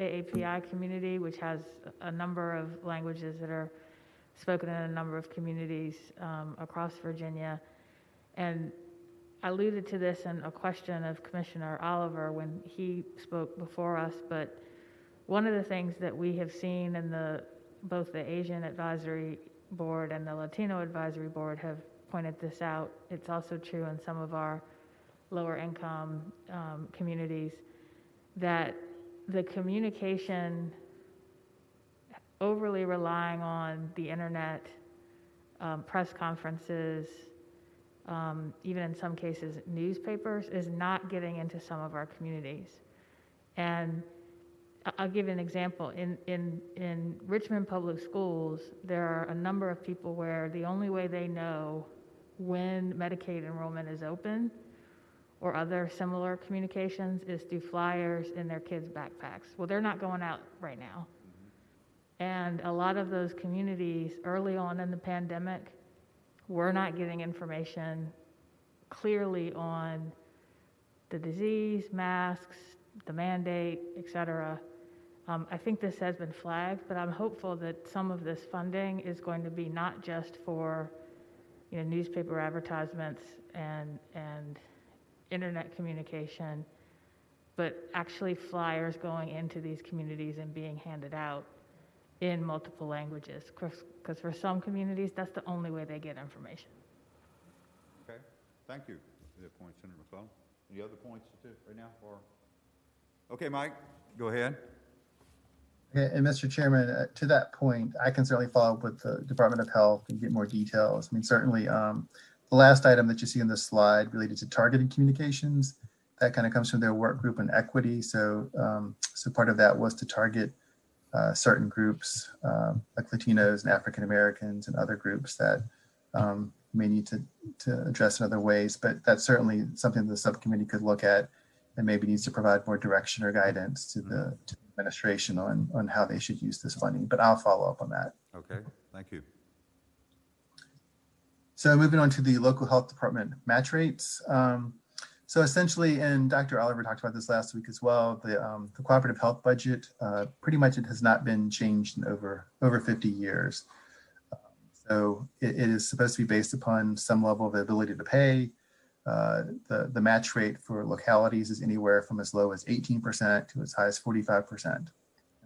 AAPI community, which has a number of languages that are spoken in a number of communities across Virginia. And alluded to this in a question of Commissioner Oliver when he spoke before us, but one of the things that we have seen in both the Asian Advisory Board and the Latino Advisory Board have pointed this out. It's also true in some of our lower income communities, that the communication overly relying on the internet, press conferences, even in some cases newspapers, is not getting into some of our communities. And I'll give you an example. In Richmond Public Schools, there are a number of people where the only way they know when Medicaid enrollment is open or other similar communications is through flyers in their kids' backpacks. Well, they're not going out right now. And a lot of those communities early on in the pandemic were not getting information clearly on the disease, masks, the mandate, et cetera. I think this has been flagged, but I'm hopeful that some of this funding is going to be not just for, newspaper advertisements and internet communication, but actually flyers going into these communities and being handed out in multiple languages. Because for some communities, that's the only way they get information. Okay, thank you for that point, Senator McClellan. Any other points right now? Okay, Mike, go ahead. Okay, and Mr. Chairman, to that point, I can certainly follow up with the Department of Health and get more details. I mean, certainly the last item that you see on this slide related to targeted communications, that kind of comes from their work group in equity. So, so part of that was to target certain groups like Latinos and African Americans and other groups that may need to address in other ways. But that's certainly something the subcommittee could look at and maybe needs to provide more direction or guidance to the administration on how they should use this funding. But I'll follow up on that. Okay, thank you. So moving on to the local health department match rates. So essentially, and Dr. Oliver talked about this last week as well, the cooperative health budget, pretty much it has not been changed in over 50 years. So it is supposed to be based upon some level of ability to pay. The match rate for localities is anywhere from as low as 18% to as high as 45%. And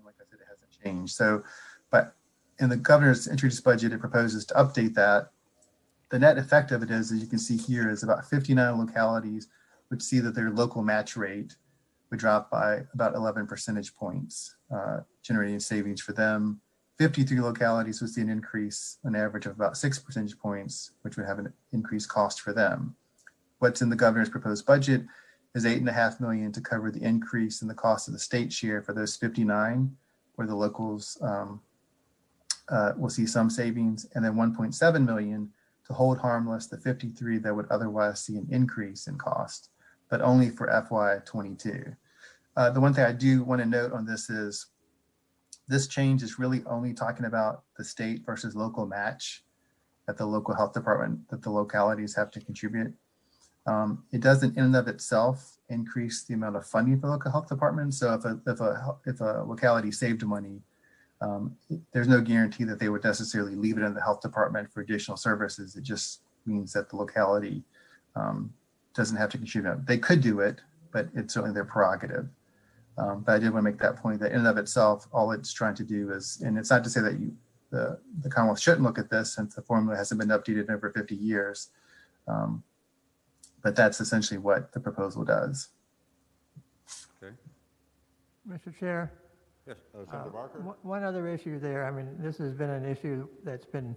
like I said, it hasn't changed. So, but in the governor's introduced budget, it proposes to update that. The net effect of it is, as you can see here, is about 59 localities would see that their local match rate would drop by about 11 percentage points, generating savings for them. 53 localities would see an increase, an average of about 6 percentage points, which would have an increased cost for them. What's in the governor's proposed budget is $8.5 million to cover the increase in the cost of the state share for those 59, where the locals will see some savings, and then $1.7 million to hold harmless the 53 that would otherwise see an increase in cost, but only for FY22. The one thing I do want to note on this is this change is really only talking about the state versus local match at the local health department that the localities have to contribute. It doesn't in and of itself increase the amount of funding for local health departments. So if a locality saved money, there's no guarantee that they would necessarily leave it in the health department for additional services. It just means that the locality doesn't have to contribute. They could do it, but it's certainly their prerogative. But I did want to make that point that in and of itself, all it's trying to do is, and it's not to say that the Commonwealth shouldn't look at this since the formula hasn't been updated in over 50 years. But that's essentially what the proposal does. Okay. Mr. Chair? Yes, Senator Barker? One other issue there. I mean, this has been an issue that's been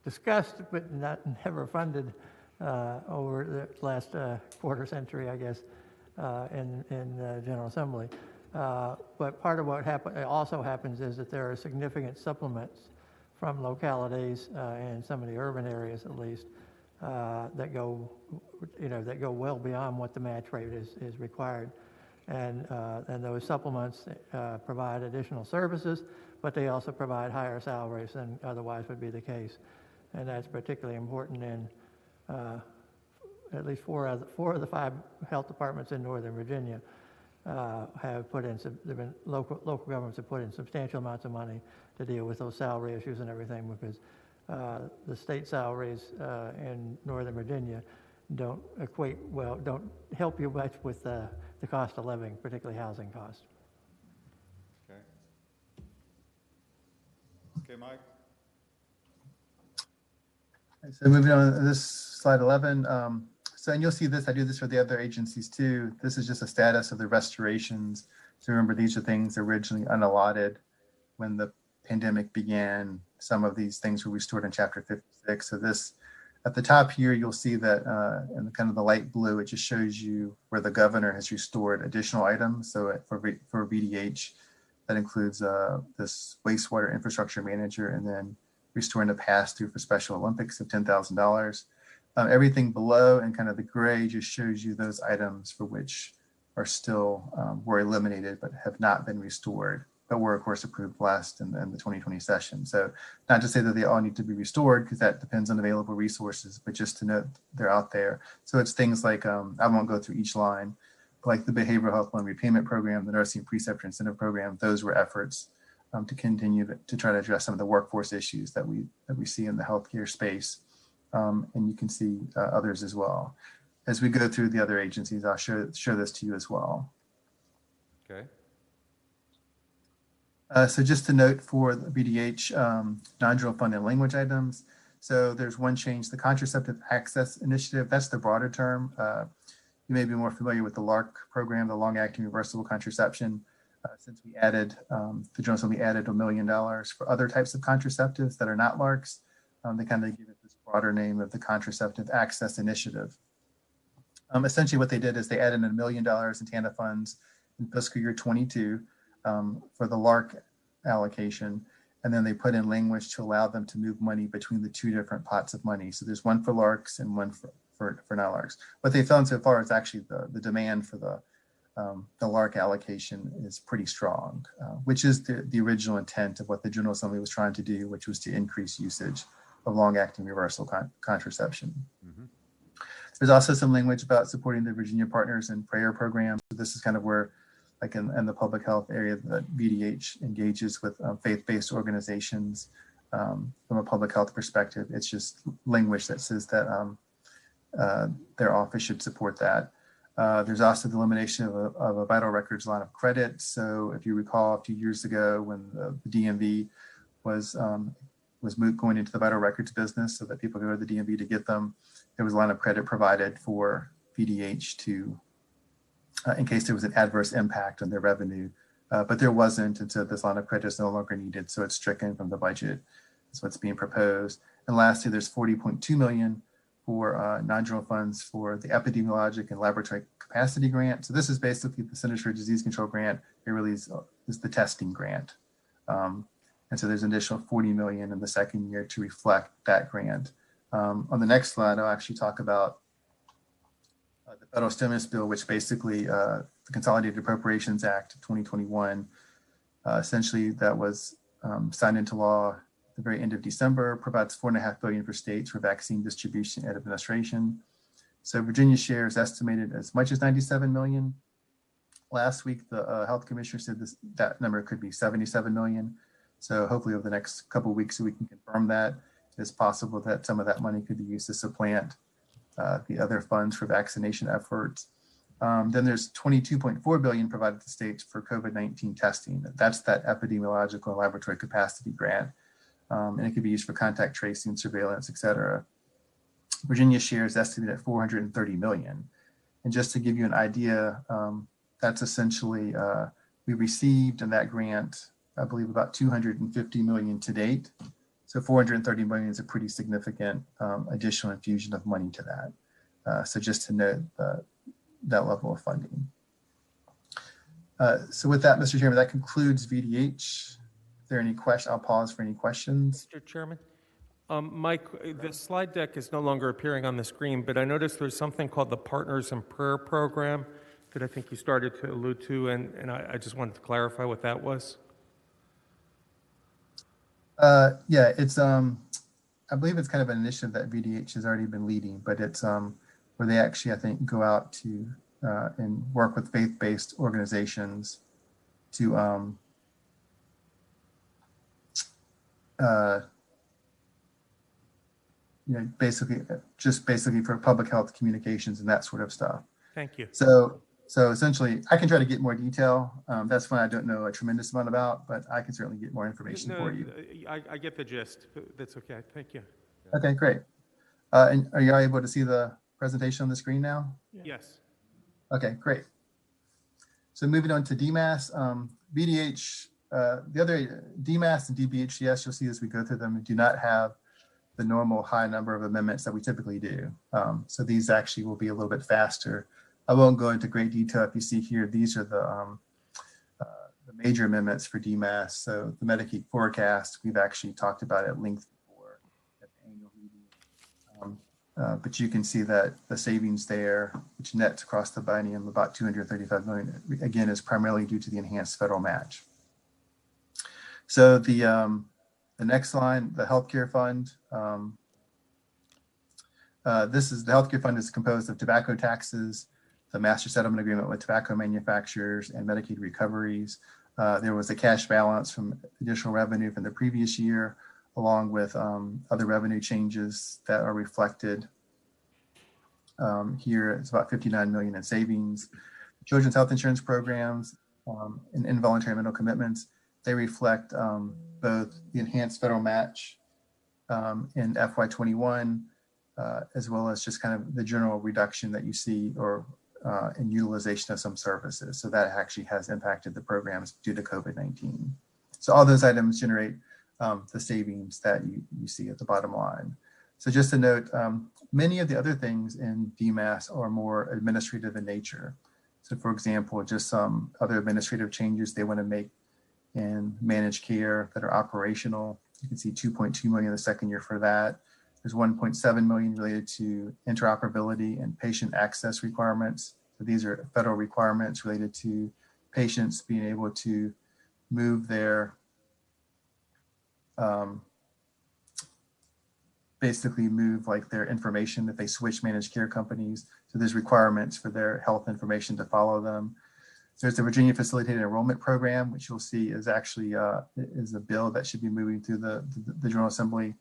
discussed but never funded over the last quarter century, I guess, in the General Assembly. But part of what also happens is that there are significant supplements from localities in some of the urban areas, at least, that go well beyond what the match rate is required. And those supplements provide additional services, but they also provide higher salaries than otherwise would be the case. And that's particularly important in at least four of the 5 health departments in Northern Virginia have put in local governments have put in substantial amounts of money to deal with those salary issues and everything, because the state salaries in Northern Virginia don't don't help you much with the cost of living, particularly housing costs. Okay. Okay, Mike? So moving on to this slide 11. And you'll see this, I do this for the other agencies too. This is just a status of the restorations. So remember, these are things originally unallotted when the pandemic began. Some of these things were restored in Chapter 56. So this, at the top here, you'll see that in kind of the light blue, it just shows you where the governor has restored additional items. So for VDH, that includes this wastewater infrastructure manager, and then restoring the pass-through for Special Olympics of $10,000. Everything below and kind of the gray just shows you those items for which are still were eliminated but have not been restored, but were of course approved last in the 2020 session. So not to say that they all need to be restored, because that depends on available resources, but just to note they're out there. So it's things like, I won't go through each line, but like the Behavioral Health Loan Repayment Program, the Nursing Preceptor Incentive Program, those were efforts to continue to try to address some of the workforce issues that we see in the healthcare space. And you can see others as well. As we go through the other agencies, I'll show this to you as well. Okay. So just to note for the BDH, non-general fund and language items. So there's one change, the Contraceptive Access Initiative, that's the broader term. You may be more familiar with the LARC program, the long-acting reversible contraception. Since we added, the General Assembly added $1 million for other types of contraceptives that are not LARCs. They kind of give it this broader name of the Contraceptive Access Initiative. Essentially what they did is they added $1 million in TANF funds in fiscal year 22 for the LARC allocation. And then they put in language to allow them to move money between the two different pots of money. So there's one for LARCs and one for non-LARCs. What they found so far is actually the demand for the LARC allocation is pretty strong, which is the original intent of what the General Assembly was trying to do, which was to increase usage of long-acting reversible contraception. Mm-hmm. There's also some language about supporting the Virginia Partners and Prayer Program. So this is kind of where, like in the public health area, that VDH engages with faith-based organizations from a public health perspective. It's just language that says that their office should support that. There's also the elimination of a vital records line of credit. So if you recall a few years ago when the DMV was going into the vital records business so that people could go to the DMV to get them, there was a line of credit provided for VDH to, in case there was an adverse impact on their revenue, but there wasn't, and so this line of credit is no longer needed. So it's stricken from the budget. That's what's being proposed. And lastly, there's $40.2 million for non-general funds for the epidemiologic and laboratory capacity grant. So this is basically the Centers for Disease Control grant. It really is the testing grant. And so there's an additional $40 million in the second year to reflect that grant. On the next slide, I'll actually talk about the federal stimulus bill, which basically the Consolidated Appropriations Act of 2021, essentially that was signed into law at the very end of December, provides $4.5 billion for states for vaccine distribution and administration. So Virginia's share is estimated as much as $97 million. Last week, the health commissioner said that number could be $77 million. So hopefully over the next couple of weeks, we can confirm that. It's possible that some of that money could be used to supplant the other funds for vaccination efforts. Then there's $22.4 billion provided to states for COVID-19 testing. That's that epidemiological and laboratory capacity grant. And it could be used for contact tracing, surveillance, et cetera. Virginia's share is estimated at $430 million. And just to give you an idea, that's essentially, we received in that grant, I believe about $250 million to date. So $430 million is a pretty significant additional infusion of money to that. So just to note that level of funding. So with that, Mr. Chairman, that concludes VDH. If there are any questions, I'll pause for any questions. Mr. Chairman, Mike, the slide deck is no longer appearing on the screen, but I noticed there's something called the Partners in Prayer Program that I think you started to allude to, and I just wanted to clarify what that was. Yeah, it's I believe it's kind of an initiative that VDH has already been leading, but it's where they actually, I think, go out to and work with faith-based organizations to basically for public health communications and that sort of stuff. Thank you. So essentially, I can try to get more detail. That's one I don't know a tremendous amount about, but I can certainly get more information for you. I get the gist. That's okay. Thank you. Okay, great. And are you all able to see the presentation on the screen now? Yes. Okay, great. So moving on to DMAS, BDH, the other DMAS and DBHCS, you'll see as we go through them, do not have the normal high number of amendments that we typically do. So these actually will be a little bit faster. I won't go into great detail. If you see here, these are the major amendments for DMAS. So the Medicaid forecast, we've actually talked about at length before at the annual meeting. But you can see that the savings there, which nets across the biennium about $235 million, again, is primarily due to the enhanced federal match. So the next line, the healthcare fund. This is the healthcare fund is composed of tobacco taxes, the master settlement agreement with tobacco manufacturers, and Medicaid recoveries. There was a cash balance from additional revenue from the previous year, along with other revenue changes that are reflected here. It's about $59 million in savings. Children's health insurance programs and involuntary mental commitments, they reflect both the enhanced federal match in FY21, as well as just kind of the general reduction that you see or in utilization of some services. So that actually has impacted the programs due to COVID-19. So all those items generate the savings that you see at the bottom line. So just to note, many of the other things in DMAS are more administrative in nature. So for example, just some other administrative changes they want to make in managed care that are operational. You can see 2.2 million the second year for that. There's 1.7 million related to interoperability and patient access requirements. So these are federal requirements related to patients being able to move their basically move like their information if they switch managed care companies. So there's requirements for their health information to follow them. There's the Virginia Facilitated Enrollment Program, which you'll see is actually is a bill that should be moving through the General Assembly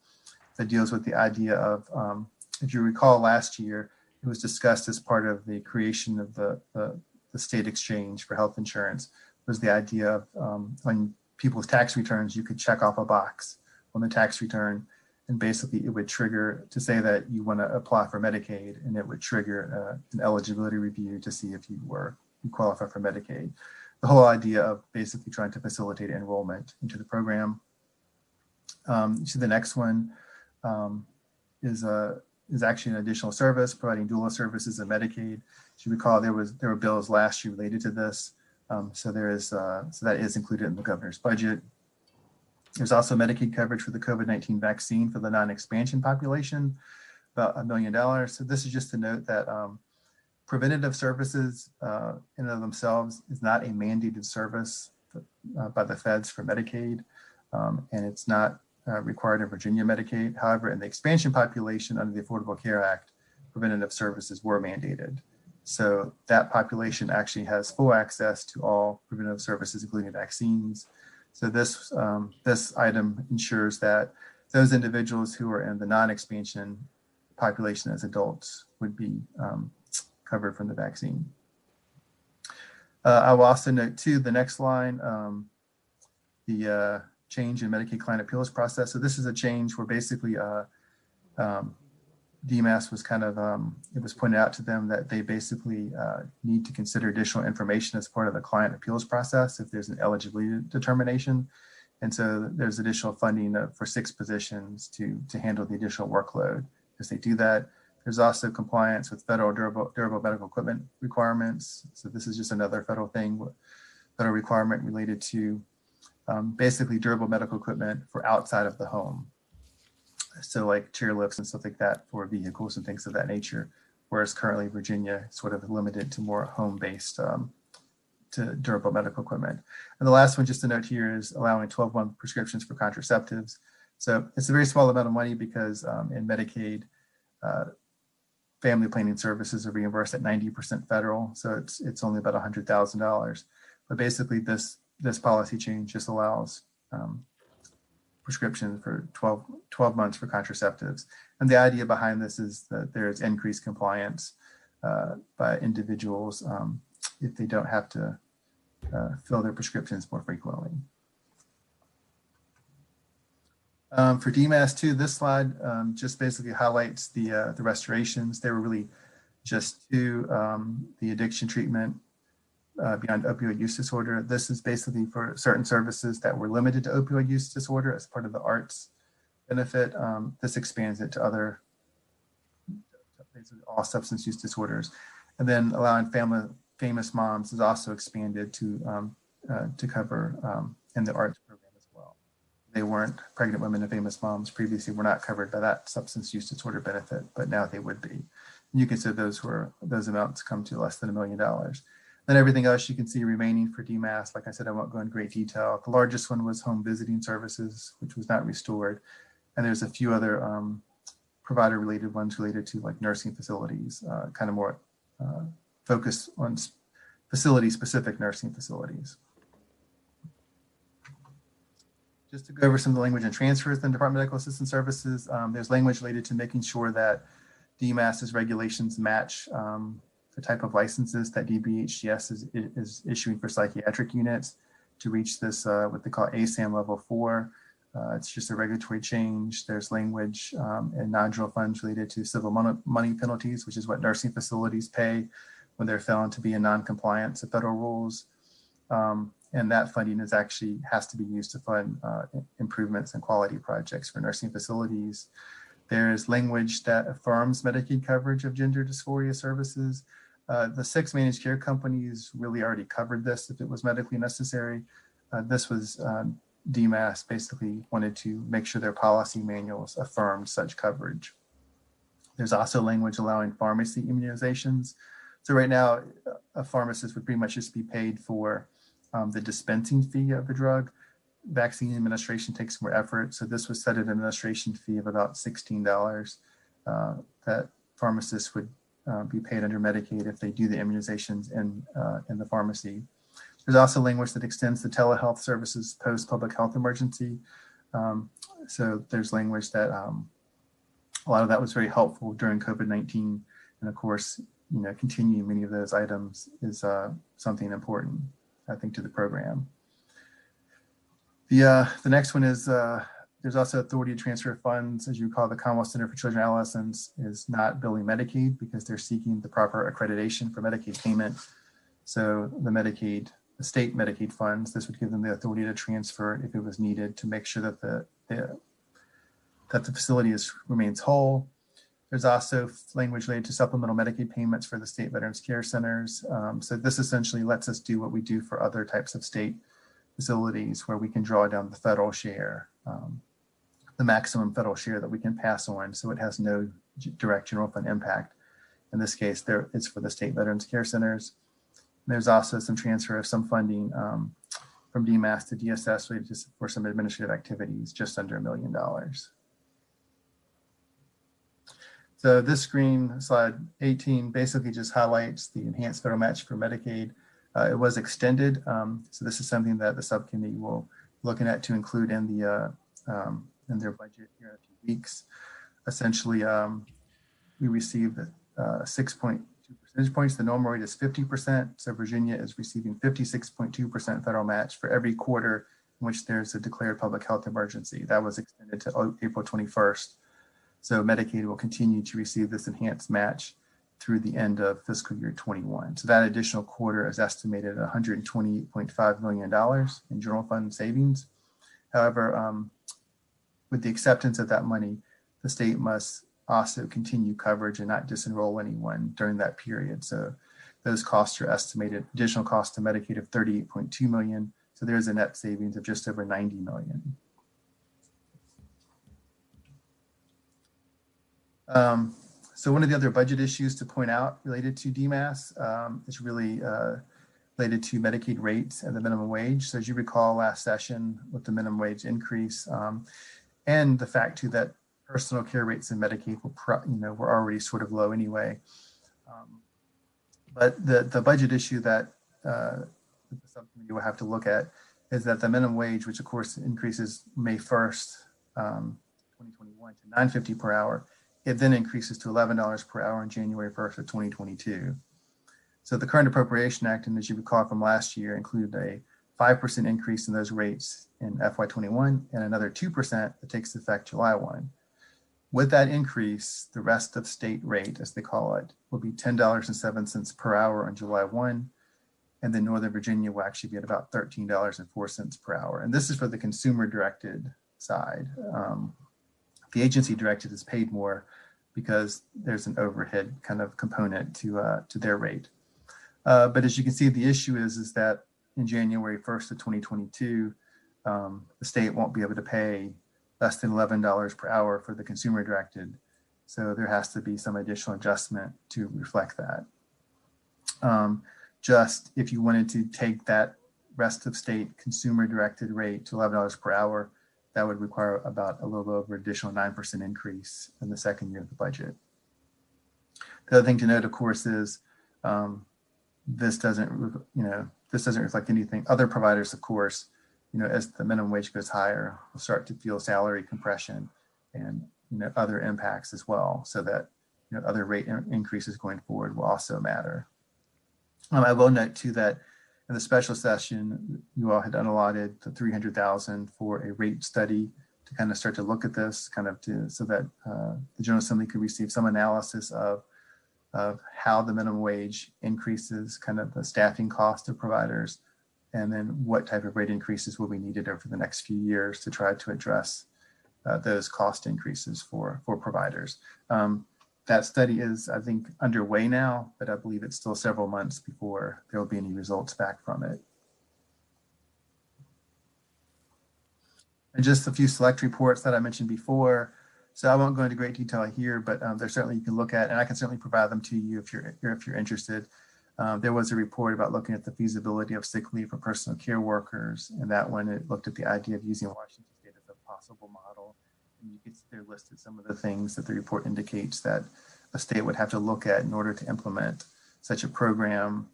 that deals with the idea of, if you recall last year, it was discussed as part of the creation of the state exchange for health insurance, was the idea of on people's tax returns, you could check off a box on the tax return, and basically it would trigger to say that you want to apply for Medicaid, and it would trigger an eligibility review to see if you qualify for Medicaid. The whole idea of basically trying to facilitate enrollment into the program. So the next one is actually an additional service, providing doula services in Medicaid. As you recall, there were bills last year related to this. So that is included in the governor's budget. There's also Medicaid coverage for the COVID-19 vaccine for the non-expansion population, about $1 million. So this is just to note that preventative services in and of themselves is not a mandated service by the feds for Medicaid, and it's not required in Virginia Medicaid. However, in the expansion population under the Affordable Care Act, preventative services were mandated. So that population actually has full access to all preventative services, including vaccines. So this item ensures that those individuals who are in the non-expansion population as adults would be covered from the vaccine. I will also note too, the next line, the change in Medicaid client appeals process. So this is a change where basically DMAS was kind of, it was pointed out to them that they basically need to consider additional information as part of the client appeals process if there's an eligibility determination. And so there's additional funding for 6 positions to handle the additional workload as they do that. There's also compliance with federal durable medical equipment requirements. So this is just another federal requirement related to basically durable medical equipment for outside of the home. So like chairlifts and stuff like that for vehicles and things of that nature, whereas currently Virginia is sort of limited to more home-based to durable medical equipment. And the last one, just to note here, is allowing 12-month prescriptions for contraceptives. So it's a very small amount of money because in Medicaid, family planning services are reimbursed at 90% federal. So it's only about $100,000. But basically this policy change just allows prescription for 12 months for contraceptives. And And the idea behind this is that there's increased compliance by individuals if they don't have to fill their prescriptions more frequently. For DMAS 2, this slide just basically highlights the restorations. They were really just to the addiction treatment beyond opioid use disorder. This is basically for certain services that were limited to opioid use disorder as part of the arts benefit. This expands it to other, basically all substance use disorders. And then allowing famous moms is also expanded to cover in the arts program as well. They weren't pregnant women and famous moms previously were not covered by that substance use disorder benefit, but now they would be. And you can see those amounts come to less than $1 million. Then everything else you can see remaining for DMAS. Like I said, I won't go in great detail. The largest one was home visiting services, which was not restored. And there's a few other provider related ones related to like nursing facilities, kind of more focused on facility specific nursing facilities. Just to go over some of the language and transfers in Department of Medical Assistance Services, there's language related to making sure that DMAS's regulations match the type of licenses that DBHCS is issuing for psychiatric units to reach this, what they call ASAM level 4. It's just a regulatory change. There's language and non-general funds related to civil money penalties, which is what nursing facilities pay when they're found to be in non-compliance with federal rules. And that funding has to be used to fund improvements and quality projects for nursing facilities. There's language that affirms Medicaid coverage of gender dysphoria services. The 6 managed care companies really already covered this if it was medically necessary. This was DMAS basically wanted to make sure their policy manuals affirmed such coverage. There's also language allowing pharmacy immunizations. So right now, a pharmacist would pretty much just be paid for the dispensing fee of the drug. Vaccine administration takes more effort. So this was set at an administration fee of about $16 that pharmacists would be paid under Medicaid if they do the immunizations in the pharmacy. There's also language that extends the telehealth services post-public health emergency. So there's language that a lot of that was very helpful during COVID-19. And of course, continuing many of those items is something important, I think, to the program. The next one is there's also authority to transfer funds. As you recall, the Commonwealth Center for Children and Adolescents is not billing Medicaid because they're seeking the proper accreditation for Medicaid payment. So the state Medicaid funds, this would give them the authority to transfer if it was needed to make sure that the facility remains whole. There's also language related to supplemental Medicaid payments for the state Veterans Care Centers. So this essentially lets us do what we do for other types of state facilities where we can draw down the federal share, the maximum federal share that we can pass on, so it has no direct general fund impact. In this case, it's for the state Veterans Care Centers. There's also some transfer of some funding from DMAS to DSS related for some administrative activities, just under $1 million. So this screen, slide 18, basically just highlights the enhanced federal match for Medicaid. It was extended, so this is something that the subcommittee will be looking at to include in their budget here in a few weeks. Essentially, we received 6.2 percentage points. The normal rate is 50%, so Virginia is receiving 56.2% federal match for every quarter in which there's a declared public health emergency. That was extended to April 21st. So Medicaid will continue to receive this enhanced match through the end of fiscal year 21. So that additional quarter is estimated at $128.5 million in general fund savings. However, with the acceptance of that money, the state must also continue coverage and not disenroll anyone during that period. So those costs are estimated, additional costs to Medicaid of $38.2 million. So there's a net savings of just over $90 million. So one of the other budget issues to point out related to DMAS is really related to Medicaid rates and the minimum wage. So as you recall last session with the minimum wage increase and the fact too that personal care rates in Medicaid were already sort of low anyway. But the budget issue that the subcommittee will have to look at is that the minimum wage, which of course increases May 1st, 2021 to $9.50 per hour, It then increases to $11 per hour on January 1st of 2022. So the current Appropriation Act, and as you recall from last year, included a 5% increase in those rates in FY21 and another 2% that takes effect July 1. With that increase, the rest of state rate, as they call it, will be $10.07 per hour on July 1. And then Northern Virginia will actually be at about $13.04 per hour. And this is for the consumer directed side. The agency directed is paid more because there's an overhead kind of component to their rate. But as you can see, the issue is that in January 1st of 2022, the state won't be able to pay less than $11 per hour for the consumer directed. So there has to be some additional adjustment to reflect that. Just if you wanted to take that rest of state consumer directed rate to $11 per hour, that would require about a little over additional 9% increase in the second year of the budget. The other thing to note, of course, is this doesn't reflect anything. Other providers, of course, as the minimum wage goes higher, will start to feel salary compression and other impacts as well. So that other rate increases going forward will also matter. I will note too that in the special session, you all had unallotted the $300,000 for a rate study to kind of start to look at this, so that the General Assembly could receive some analysis of how the minimum wage increases, kind of the staffing cost of providers, and then what type of rate increases will be needed over the next few years to try to address those cost increases for providers. That study is, I think, underway now, but I believe it's still several months before there will be any results back from it. And just a few select reports that I mentioned before. So I won't go into great detail here, but there's certainly you can look at, and I can certainly provide them to you if you're interested. There was a report about looking at the feasibility of sick leave for personal care workers, and that one, it looked at the idea of using Washington State as a possible model. And you can see there listed some of the things that the report indicates that a state would have to look at in order to implement such a program.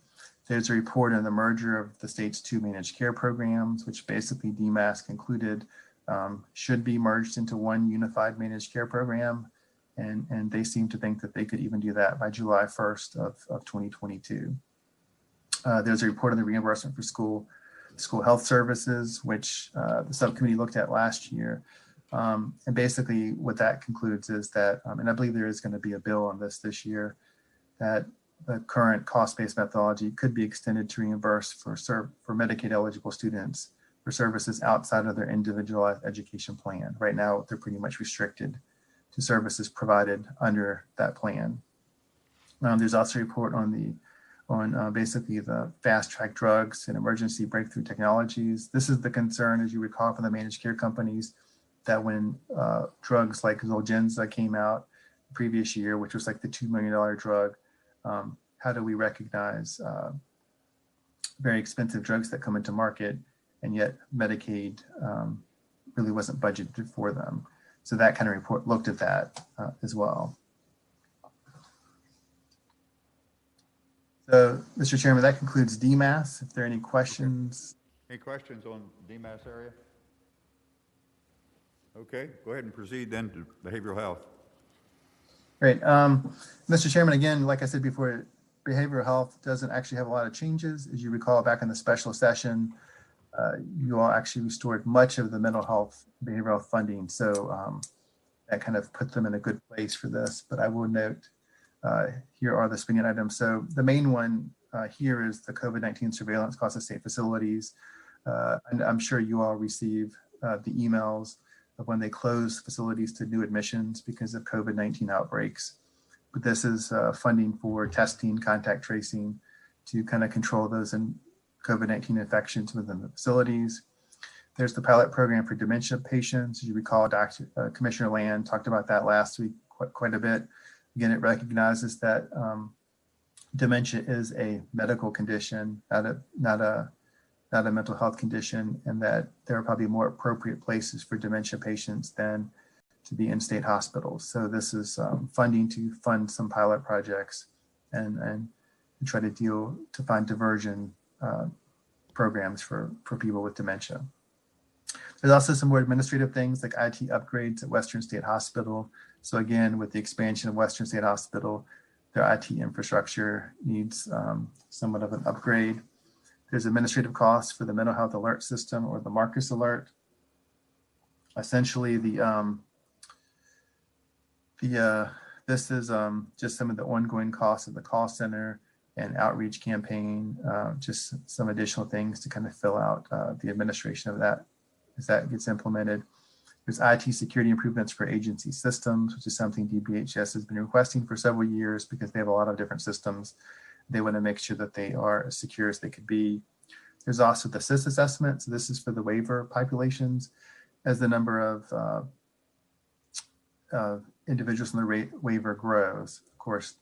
There's a report on the merger of the state's two managed care programs, which basically DMAS concluded should be merged into one unified managed care program. And they seem to think that they could even do that by July 1st of 2022. There's a report on the reimbursement for school health services, which the subcommittee looked at last year. And basically what that concludes is that, and I believe there is going to be a bill on this year, that the current cost-based methodology could be extended to reimburse for Medicaid eligible students for services outside of their individualized education plan. Right now, they're pretty much restricted to services provided under that plan. There's also a report on basically the fast track drugs and emergency breakthrough technologies. This is the concern, as you recall, from the managed care companies, that when drugs like Zolgensma came out the previous year, which was like the $2 million drug, how do we recognize very expensive drugs that come into market, and yet Medicaid really wasn't budgeted for them? So that kind of report looked at that as well. So, Mr. Chairman, that concludes DMAS. If there are any questions. Any questions on DMAS area? Okay, go ahead and proceed then to behavioral health. Great. Mr. Chairman, again, like I said before, behavioral health doesn't actually have a lot of changes. As you recall, back in the special session, you all actually restored much of the mental health, behavioral health funding. So that kind of put them in a good place for this. But I will note, here are the spending items. So the main one here is the COVID-19 surveillance cost of state facilities. And I'm sure you all receive the emails of when they close facilities to new admissions because of COVID-19 outbreaks. But this is funding for testing, contact tracing to kind of control those COVID-19 infections within the facilities. There's the pilot program for dementia patients. As you recall, Commissioner Land talked about that last week quite a bit. Again, it recognizes that dementia is a medical condition, not a mental health condition, and that there are probably more appropriate places for dementia patients than to be in state hospitals. So this is funding to fund some pilot projects and try to find diversion programs for people with dementia. There's also some more administrative things like IT upgrades at Western State Hospital So again, with the expansion of Western State Hospital, their IT infrastructure needs somewhat of an upgrade. There's administrative costs for the mental health alert system or the Marcus alert. Essentially, this is just some of the ongoing costs of the call center and outreach campaign, just some additional things to kind of fill out the administration of that as that gets implemented. There's IT security improvements for agency systems, which is something DBHS has been requesting for several years because they have a lot of different systems. They want to make sure that they are as secure as they could be. There's also the SIS assessment. So this is for the waiver populations. As the number of individuals in the waiver grows, of course,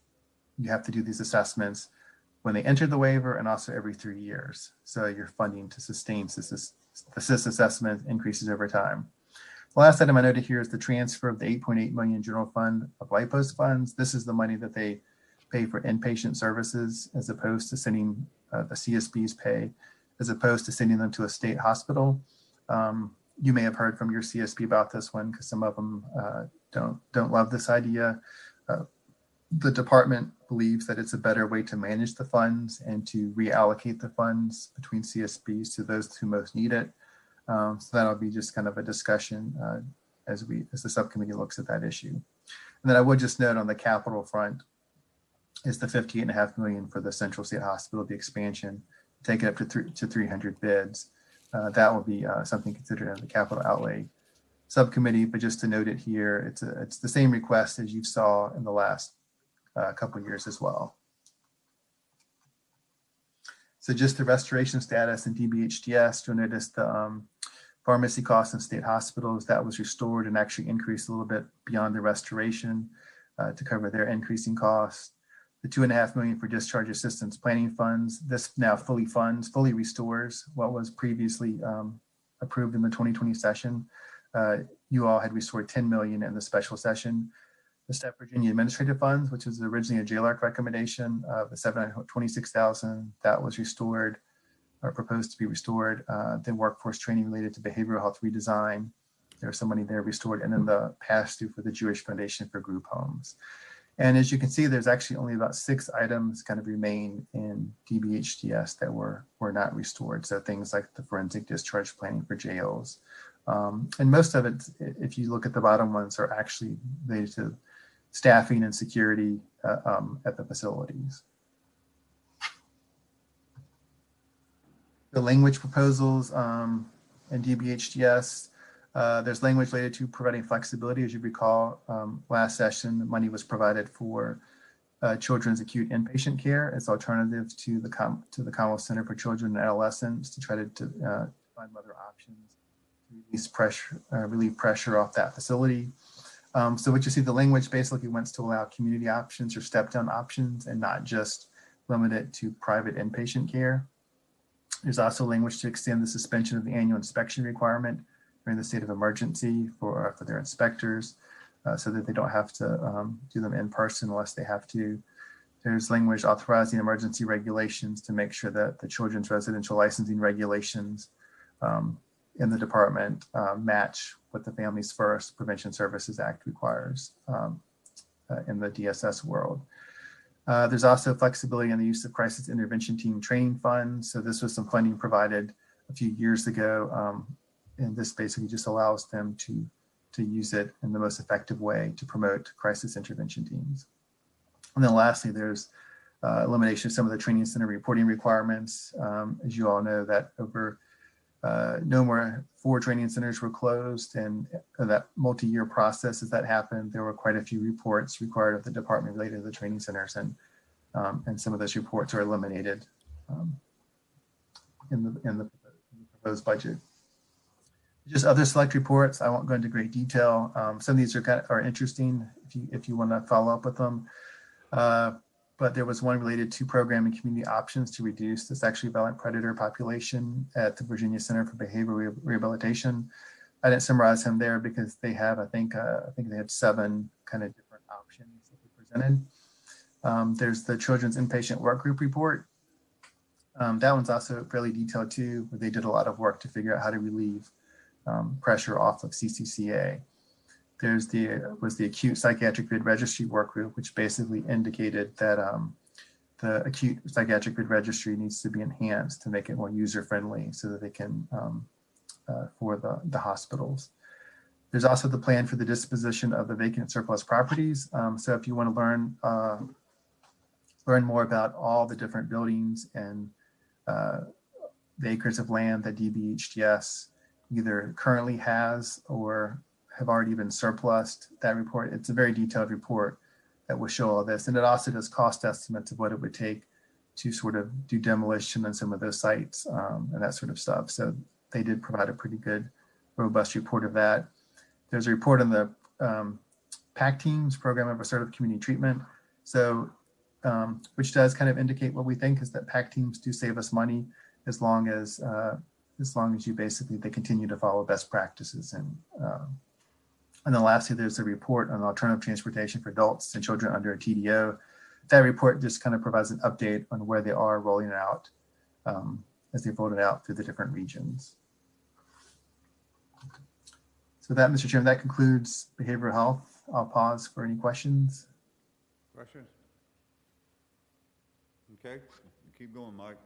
you have to do these assessments when they enter the waiver and also every 3 years. So your funding to sustain the SIS assessment increases over time. The last item I noted here is the transfer of the 8.8 million general fund of LIPOS funds. This is the money that they pay for inpatient services as opposed to sending the CSB's pay, as opposed to sending them to a state hospital. You may have heard from your CSB about this one because some of them don't love this idea. The department believes that it's a better way to manage the funds and to reallocate the funds between CSBs to those who most need it. So that'll be just kind of a discussion as the subcommittee looks at that issue. And then I would just note on the capital front is the $58.5 million for the Central State Hospital, the expansion, take it up to 300 beds. That will be something considered in the capital outlay subcommittee, but just to note it here, it's the same request as you saw in the last couple of years as well. So just the restoration status in DBHDS, you'll notice the pharmacy costs in state hospitals, that was restored and actually increased a little bit beyond the restoration to cover their increasing costs. The $2.5 million for discharge assistance planning funds, this now fully restores what was previously approved in the 2020 session. You all had restored $10 million in the special session. The Step Virginia administrative funds, which was originally a JLARC recommendation of the $726,000, that was restored or proposed to be restored. The workforce training related to behavioral health redesign, there's some money there restored, and then the pass-through for the Jewish Foundation for group homes. And as you can see, there's actually only about 6 items kind of remain in DBHDS that were not restored. So things like the forensic discharge planning for jails. And most of it, if you look at the bottom ones, are actually related to staffing and security at the facilities. The language proposals in DBHDS, there's language related to providing flexibility. As you recall, last session, money was provided for children's acute inpatient care as alternative to the Commonwealth Center for Children and Adolescents to try to find other options to relieve pressure off that facility. So what you see, the language basically wants to allow community options or step-down options and not just limit it to private inpatient care. There's also language to extend the suspension of the annual inspection requirement during the state of emergency for their inspectors so that they don't have to do them in person unless they have to. There's language authorizing emergency regulations to make sure that the children's residential licensing regulations in the department match what the Families First Prevention Services Act requires in the DSS world. There's also flexibility in the use of crisis intervention team training funds. So this was some funding provided a few years ago. And this basically just allows them to use it in the most effective way to promote crisis intervention teams. And then lastly, there's elimination of some of the training center reporting requirements. As you all know, that over no more 4 training centers were closed, and that multi-year process as that happened, there were quite a few reports required of the department related to the training centers, and some of those reports are eliminated in the proposed budget. Just other select reports, I won't go into great detail. Some of these are interesting if you want to follow up with them. But there was one related to program and community options to reduce the sexually violent predator population at the Virginia Center for Behavioral Rehabilitation. I didn't summarize them there because they have, I think they had 7 kind of different options that we presented. There's the Children's Inpatient Work Group report. That one's also fairly detailed too, where they did a lot of work to figure out how to relieve pressure off of CCCA. was the acute psychiatric bid registry work group, which basically indicated that the acute psychiatric bid registry needs to be enhanced to make it more user friendly so that they can for the hospitals. There's also the plan for the disposition of the vacant surplus properties. So if you want to learn more about all the different buildings and the acres of land that DBHDS either currently has or have already been surplused, that report, it's a very detailed report that will show all this. And it also does cost estimates of what it would take to sort of do demolition on some of those sites and that sort of stuff. So they did provide a pretty good, robust report of that. There's a report on the PAC teams, Program of Assertive Community Treatment. So, which does kind of indicate what we think is that PAC teams do save us money as long as you basically, they continue to follow best practices. And then lastly, there's a report on alternative transportation for adults and children under a TDO. That report just kind of provides an update on where they are rolling it out as they rolled it out through the different regions. So that, Mr. Chairman, that concludes behavioral health. I'll pause for any questions. Questions? Okay, keep going, Mike.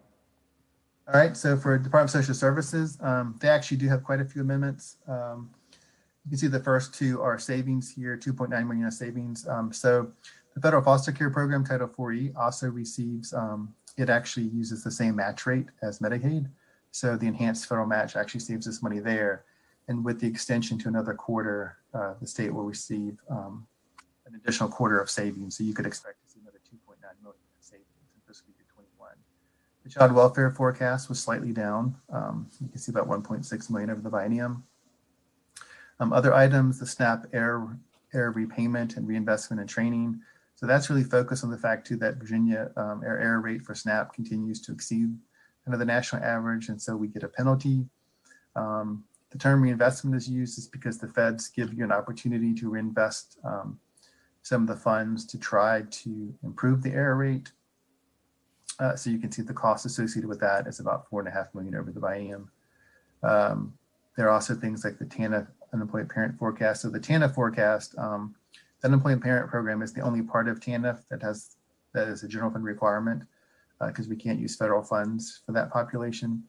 All right, so for Department of Social Services, they actually do have quite a few amendments. You can see the first two are savings here, 2.9 million of savings. So the Federal Foster Care Program, Title 4E, also receives, it actually uses the same match rate as Medicaid. So the enhanced federal match actually saves us money there. And with the extension to another quarter, the state will receive an additional quarter of savings. So you could expect to see another 2.9 million in savings in fiscal year 21. The child welfare forecast was slightly down. You can see about 1.6 million over the biennium. Other items, the SNAP error repayment and reinvestment in training. So that's really focused on the fact too that Virginia error rate for SNAP continues to exceed kind of the national average, and so we get a penalty. The term reinvestment is used is because the feds give you an opportunity to reinvest some of the funds to try to improve the error rate. So you can see the cost associated with that is about $4.5 million over the biennium. There are also things like the TANF unemployed parent forecast. So the TANF forecast, the unemployed parent program is the only part of TANF that is a general fund requirement because we can't use federal funds for that population.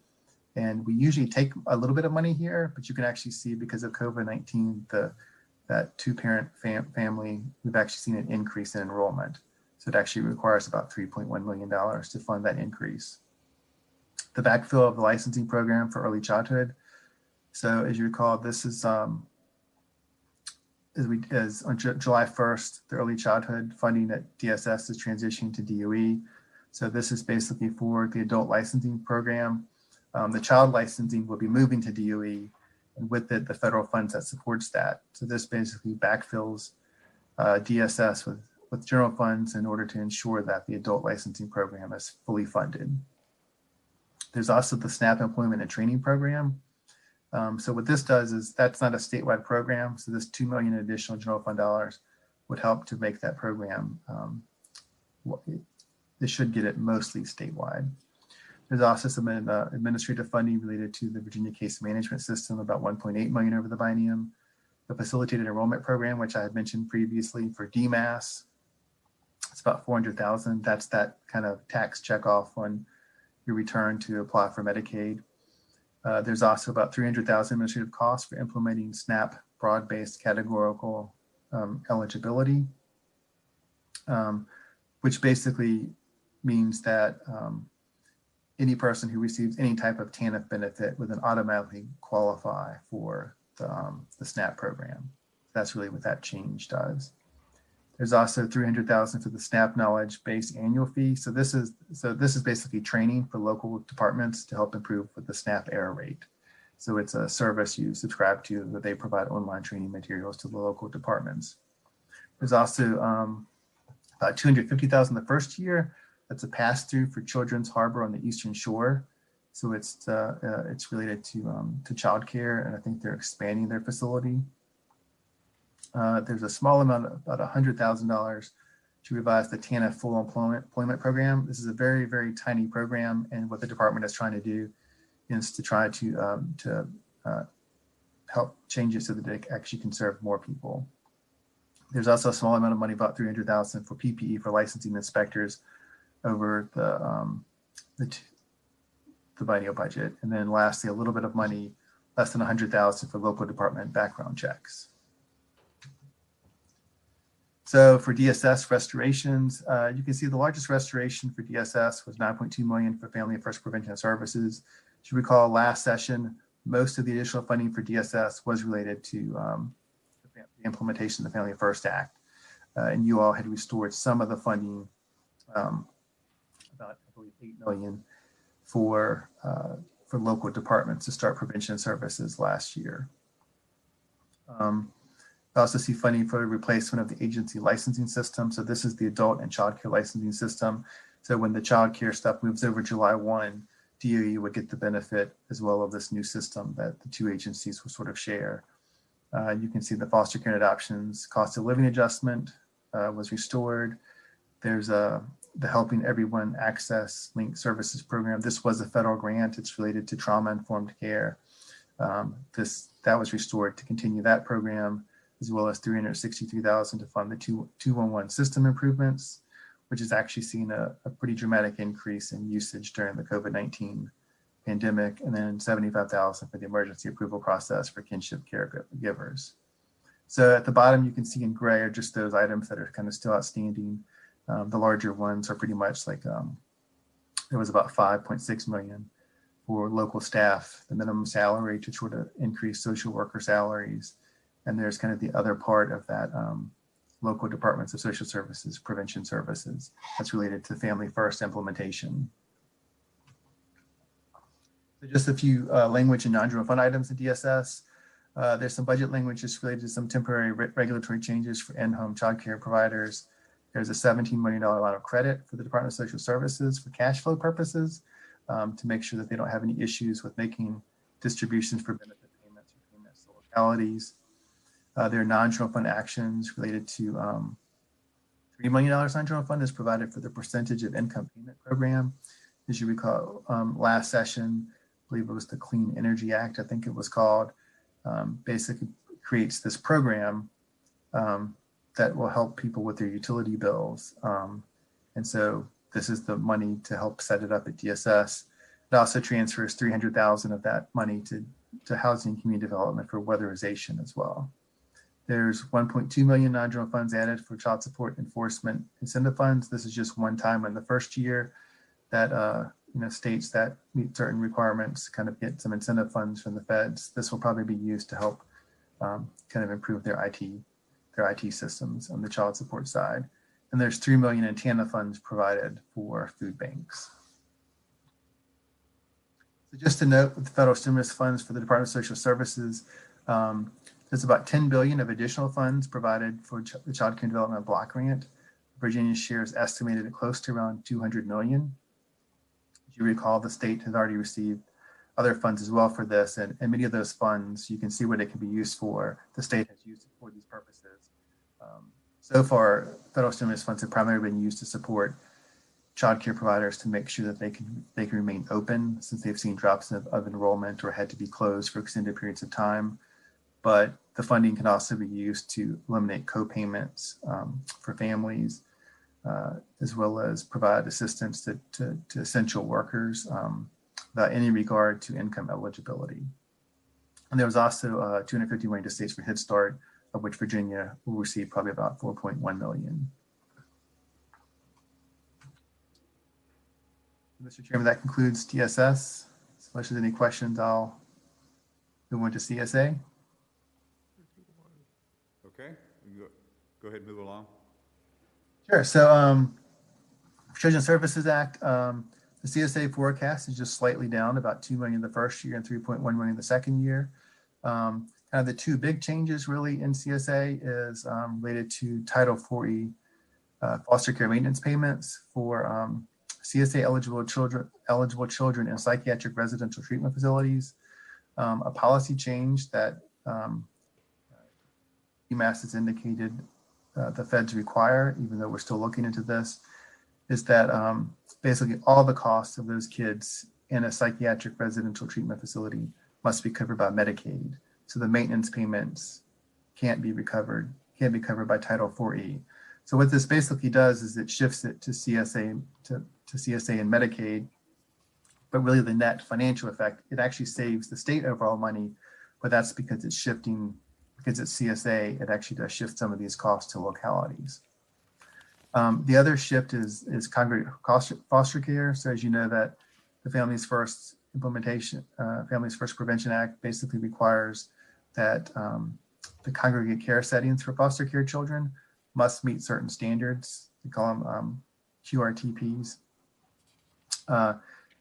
And we usually take a little bit of money here, but you can actually see because of COVID-19, that two-parent family, we've actually seen an increase in enrollment. So it actually requires about $3.1 million to fund that increase. The backfill of the licensing program for early childhood. So as you recall, this is on July 1st, the early childhood funding at DSS is transitioning to DOE. So this is basically for the adult licensing program. The child licensing will be moving to DOE, and with it, the federal funds that supports that. So this basically backfills DSS with general funds in order to ensure that the adult licensing program is fully funded. There's also the SNAP employment and training program. So what this does is that's not a statewide program. So this $2 million additional general fund dollars would help to make that program. This should get it mostly statewide. There's also some administrative funding related to the Virginia Case Management System, about 1.8 million over the biennium. The Facilitated Enrollment Program, which I had mentioned previously for DMAS, it's about 400,000. That's that kind of tax checkoff on your return to apply for Medicaid. There's also about 300,000 administrative costs for implementing SNAP broad-based categorical eligibility, which basically means that any person who receives any type of TANF benefit would then automatically qualify for the SNAP program. That's really what that change does. There's also 300,000 for the SNAP knowledge-based annual fee. So this is basically training for local departments to help improve with the SNAP error rate. So it's a service you subscribe to that they provide online training materials to the local departments. There's also about 250,000 the first year. That's a pass-through for Children's Harbor on the Eastern Shore. So it's related to childcare, and I think they're expanding their facility. There's a small amount, about $100,000, to revise the TANF full employment program. This is a very, very tiny program, and what the department is trying to do is to try to help change it so that it actually can serve more people. There's also a small amount of money, about $300,000 for PPE for licensing inspectors over the biennial budget. And then lastly, a little bit of money, less than $100,000 for local department background checks. So for DSS restorations, you can see the largest restoration for DSS was $9.2 million for Family First Prevention Services. As you recall, last session, most of the additional funding for DSS was related to the implementation of the Family First Act. And you all had restored some of the funding, about I believe $8 million for local departments to start prevention services last year. I also see funding for replacement of the agency licensing system. So this is the adult and child care licensing system. So when the child care stuff moves over July 1, DOE would get the benefit as well of this new system that the two agencies will sort of share. You can see the foster care and adoptions cost of living adjustment was restored. There's the Helping Everyone Access Linked Services program. This was a federal grant. It's related to trauma-informed care. That was restored to continue that program, as well as $363,000 to fund the 211 system improvements, which has actually seen a pretty dramatic increase in usage during the COVID-19 pandemic, and then $75,000 for the emergency approval process for kinship caregivers. So at the bottom, you can see in gray are just those items that are kind of still outstanding. The larger ones are pretty much like there was about $5.6 million for local staff, the minimum salary to sort of increase social worker salaries. And there's kind of the other part of that local departments of social services, prevention services, that's related to Family First implementation. So just a few language and non-general fund items at DSS. There's some budget language just related to some temporary regulatory changes for in-home child care providers. There's a $17 million line of credit for the Department of Social Services for cash flow purposes to make sure that they don't have any issues with making distributions for benefit payments or payments to localities. There are non-general fund actions related to $3 million non-general fund is provided for the percentage of income payment program. As you recall, last session, I believe it was the Clean Energy Act, I think it was called, basically creates this program that will help people with their utility bills. And so this is the money to help set it up at DSS. It also transfers $300,000 of that money to housing and community development for weatherization as well. There's $1.2 million non-general funds added for child support enforcement incentive funds. This is just one time in the first year that states that meet certain requirements kind of get some incentive funds from the feds. This will probably be used to help kind of improve their IT systems on the child support side. And there's $3 million in TANA funds provided for food banks. So just to note, with the federal stimulus funds for the Department of Social Services, there's about $10 billion of additional funds provided for the Child Care Development Block Grant. Virginia's share is estimated at close to around $200 million. As you recall, the state has already received other funds as well for this, and many of those funds, you can see what it can be used for. The state has used it for these purposes. So far, federal stimulus funds have primarily been used to support child care providers to make sure that they can remain open since they've seen drops of enrollment or had to be closed for extended periods of time. But the funding can also be used to eliminate co-payments for families, as well as provide assistance to essential workers without any regard to income eligibility. And there was also $250 million to states for Head Start, of which Virginia will receive probably about $4.1 million. Mr. Chairman, that concludes DSS. So unless there's any questions, I'll move on to CSA. Okay, go ahead and move along. Sure. So Children's Services Act, the CSA forecast is just slightly down, about $2 million the first year and $3.1 million the second year. Kind of the two big changes really in CSA is related to Title 4E foster care maintenance payments for CSA eligible children in psychiatric residential treatment facilities. A policy change that UMass has indicated the feds require, even though we're still looking into this, is that basically all the costs of those kids in a psychiatric residential treatment facility must be covered by Medicaid. So the maintenance payments can't be covered by Title 4E. So what this basically does is it shifts it to CSA to CSA and Medicaid, but really the net financial effect, it actually saves the state overall money, but that's because it's shifting, because it's CSA, it actually does shift some of these costs to localities. The other shift is congregate foster care. So as you know, that the Families First Families First Prevention Act basically requires that the congregate care settings for foster care children must meet certain standards. We call them QRTPs.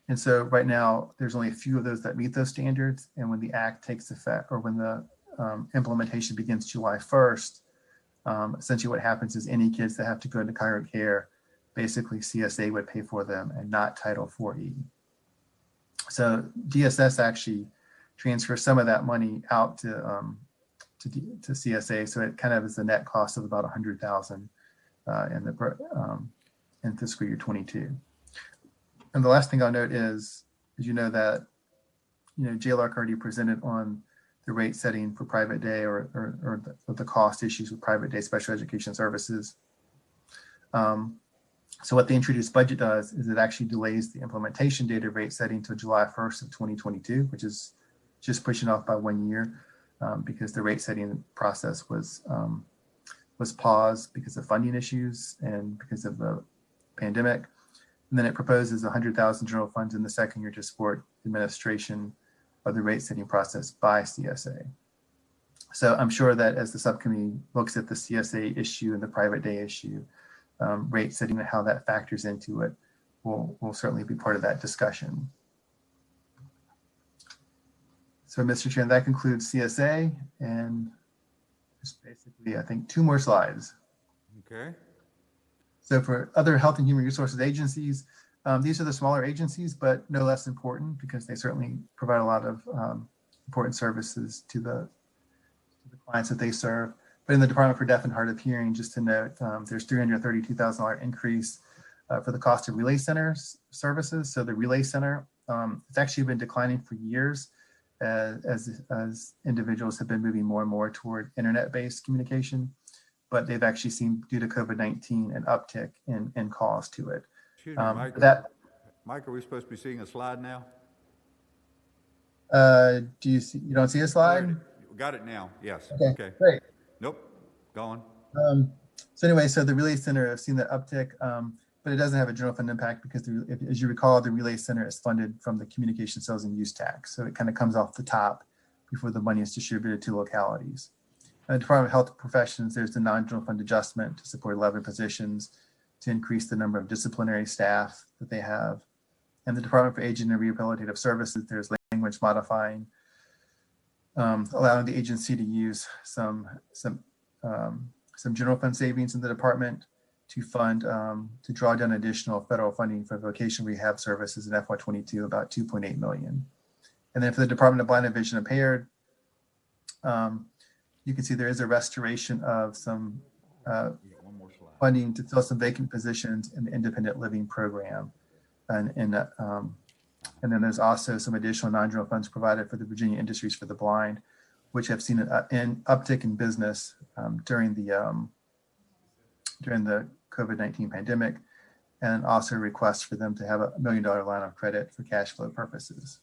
And so right now, there's only a few of those that meet those standards. And when the act takes effect, or when the implementation begins July 1st, essentially what happens is any kids that have to go into congregate care, basically CSA would pay for them and not Title 4E. So DSS actually transfers some of that money out to CSA. So it kind of is the net cost of about $100,000 in fiscal year 22. And the last thing I'll note is you know that, JLARC already presented on the rate setting for private day or the cost issues with private day special education services. So what the introduced budget does is it actually delays the implementation date of rate setting to July 1st of 2022, which is just pushing off by 1 year because the rate setting process was paused because of funding issues and because of the pandemic. And then it proposes 100,000 general funds in the second year to support administration of the rate setting process by CSA. So I'm sure that as the subcommittee looks at the CSA issue and the private day issue, rate setting and how that factors into it will certainly be part of that discussion. So Mr. Chair, that concludes CSA, and just basically, I think, 2 more slides. Okay. So for other health and human resources agencies, these are the smaller agencies, but no less important because they certainly provide a lot of important services to the clients that they serve. But in the Department for Deaf and Hard of Hearing, just to note, there's $332,000 increase for the cost of Relay Centers services. So the Relay Center, it's actually been declining for years as individuals have been moving more and more toward internet-based communication. But they've actually seen, due to COVID-19, an uptick in cost to it. Excuse me, Mike. Mike, are we supposed to be seeing a slide now? Do you see? You don't see a slide? Got it now. Yes. Okay. Great. Nope. Go on. So anyway, so the Relay Center, I've seen that uptick, but it doesn't have a general fund impact because, as you recall, the Relay Center is funded from the Communication Sales and Use Tax. So it kind of comes off the top before the money is distributed to localities. In the Department of Health Professions, there's the non-general fund adjustment to support 11 positions to increase the number of disciplinary staff that they have. And the Department for Aging and Rehabilitative Services, there's language modifying, allowing the agency to use some general fund savings in the department to fund, to draw down additional federal funding for vocational rehab services in FY22, about $2.8 million. And then for the Department of Blind and Vision Impaired, you can see there is a restoration of some funding to fill some vacant positions in the independent living program. And then there's also some additional non-general funds provided for the Virginia Industries for the Blind, which have seen an uptick in business during the COVID-19 pandemic, and also requests for them to have $1 million line of credit for cash flow purposes.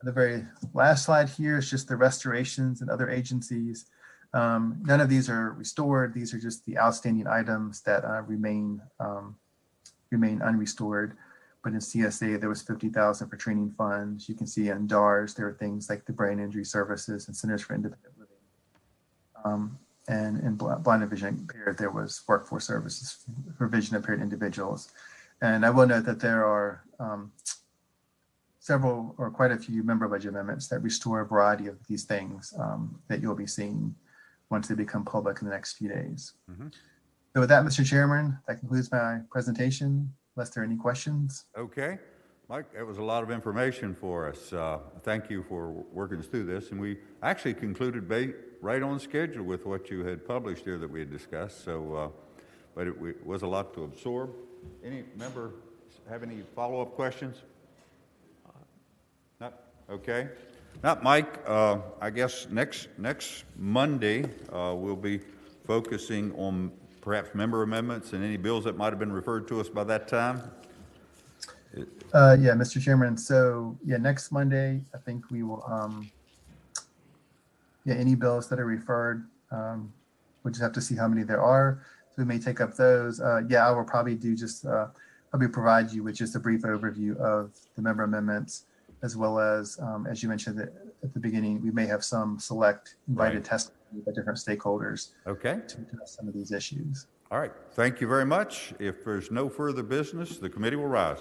The very last slide here is just the restorations and other agencies. None of these are restored. These are just the outstanding items that remain unrestored. But in CSA, there was $50,000 for training funds. You can see in DARS, there are things like the Brain Injury Services and Centers for Independent Living. And in Blind and Vision Impaired, there was workforce services for vision impaired individuals. And I will note that there are several or quite a few member budget amendments that restore a variety of these things that you'll be seeing once they become public in the next few days. Mm-hmm. So with that, Mr. Chairman, that concludes my presentation, unless there are any questions. Okay. Mike, that was a lot of information for us. Thank you for working us through this. And we actually concluded right on schedule with what you had published here that we had discussed. So, but it was a lot to absorb. Any member have any follow-up questions? Not? Okay. Now, Mike, I guess next Monday, we'll be focusing on perhaps member amendments and any bills that might have been referred to us by that time. Yeah, Mr. Chairman. So yeah, next Monday, I think we will, yeah, any bills that are referred, we'll just have to see how many there are. So we may take up those. Yeah, I will probably do just, probably provide you with just a brief overview of the member amendments, as well as you mentioned at the beginning, we may have some select invited testimony by different stakeholders. Okay. To address some of these issues. All right. Thank you very much. If there's no further business, the committee will rise.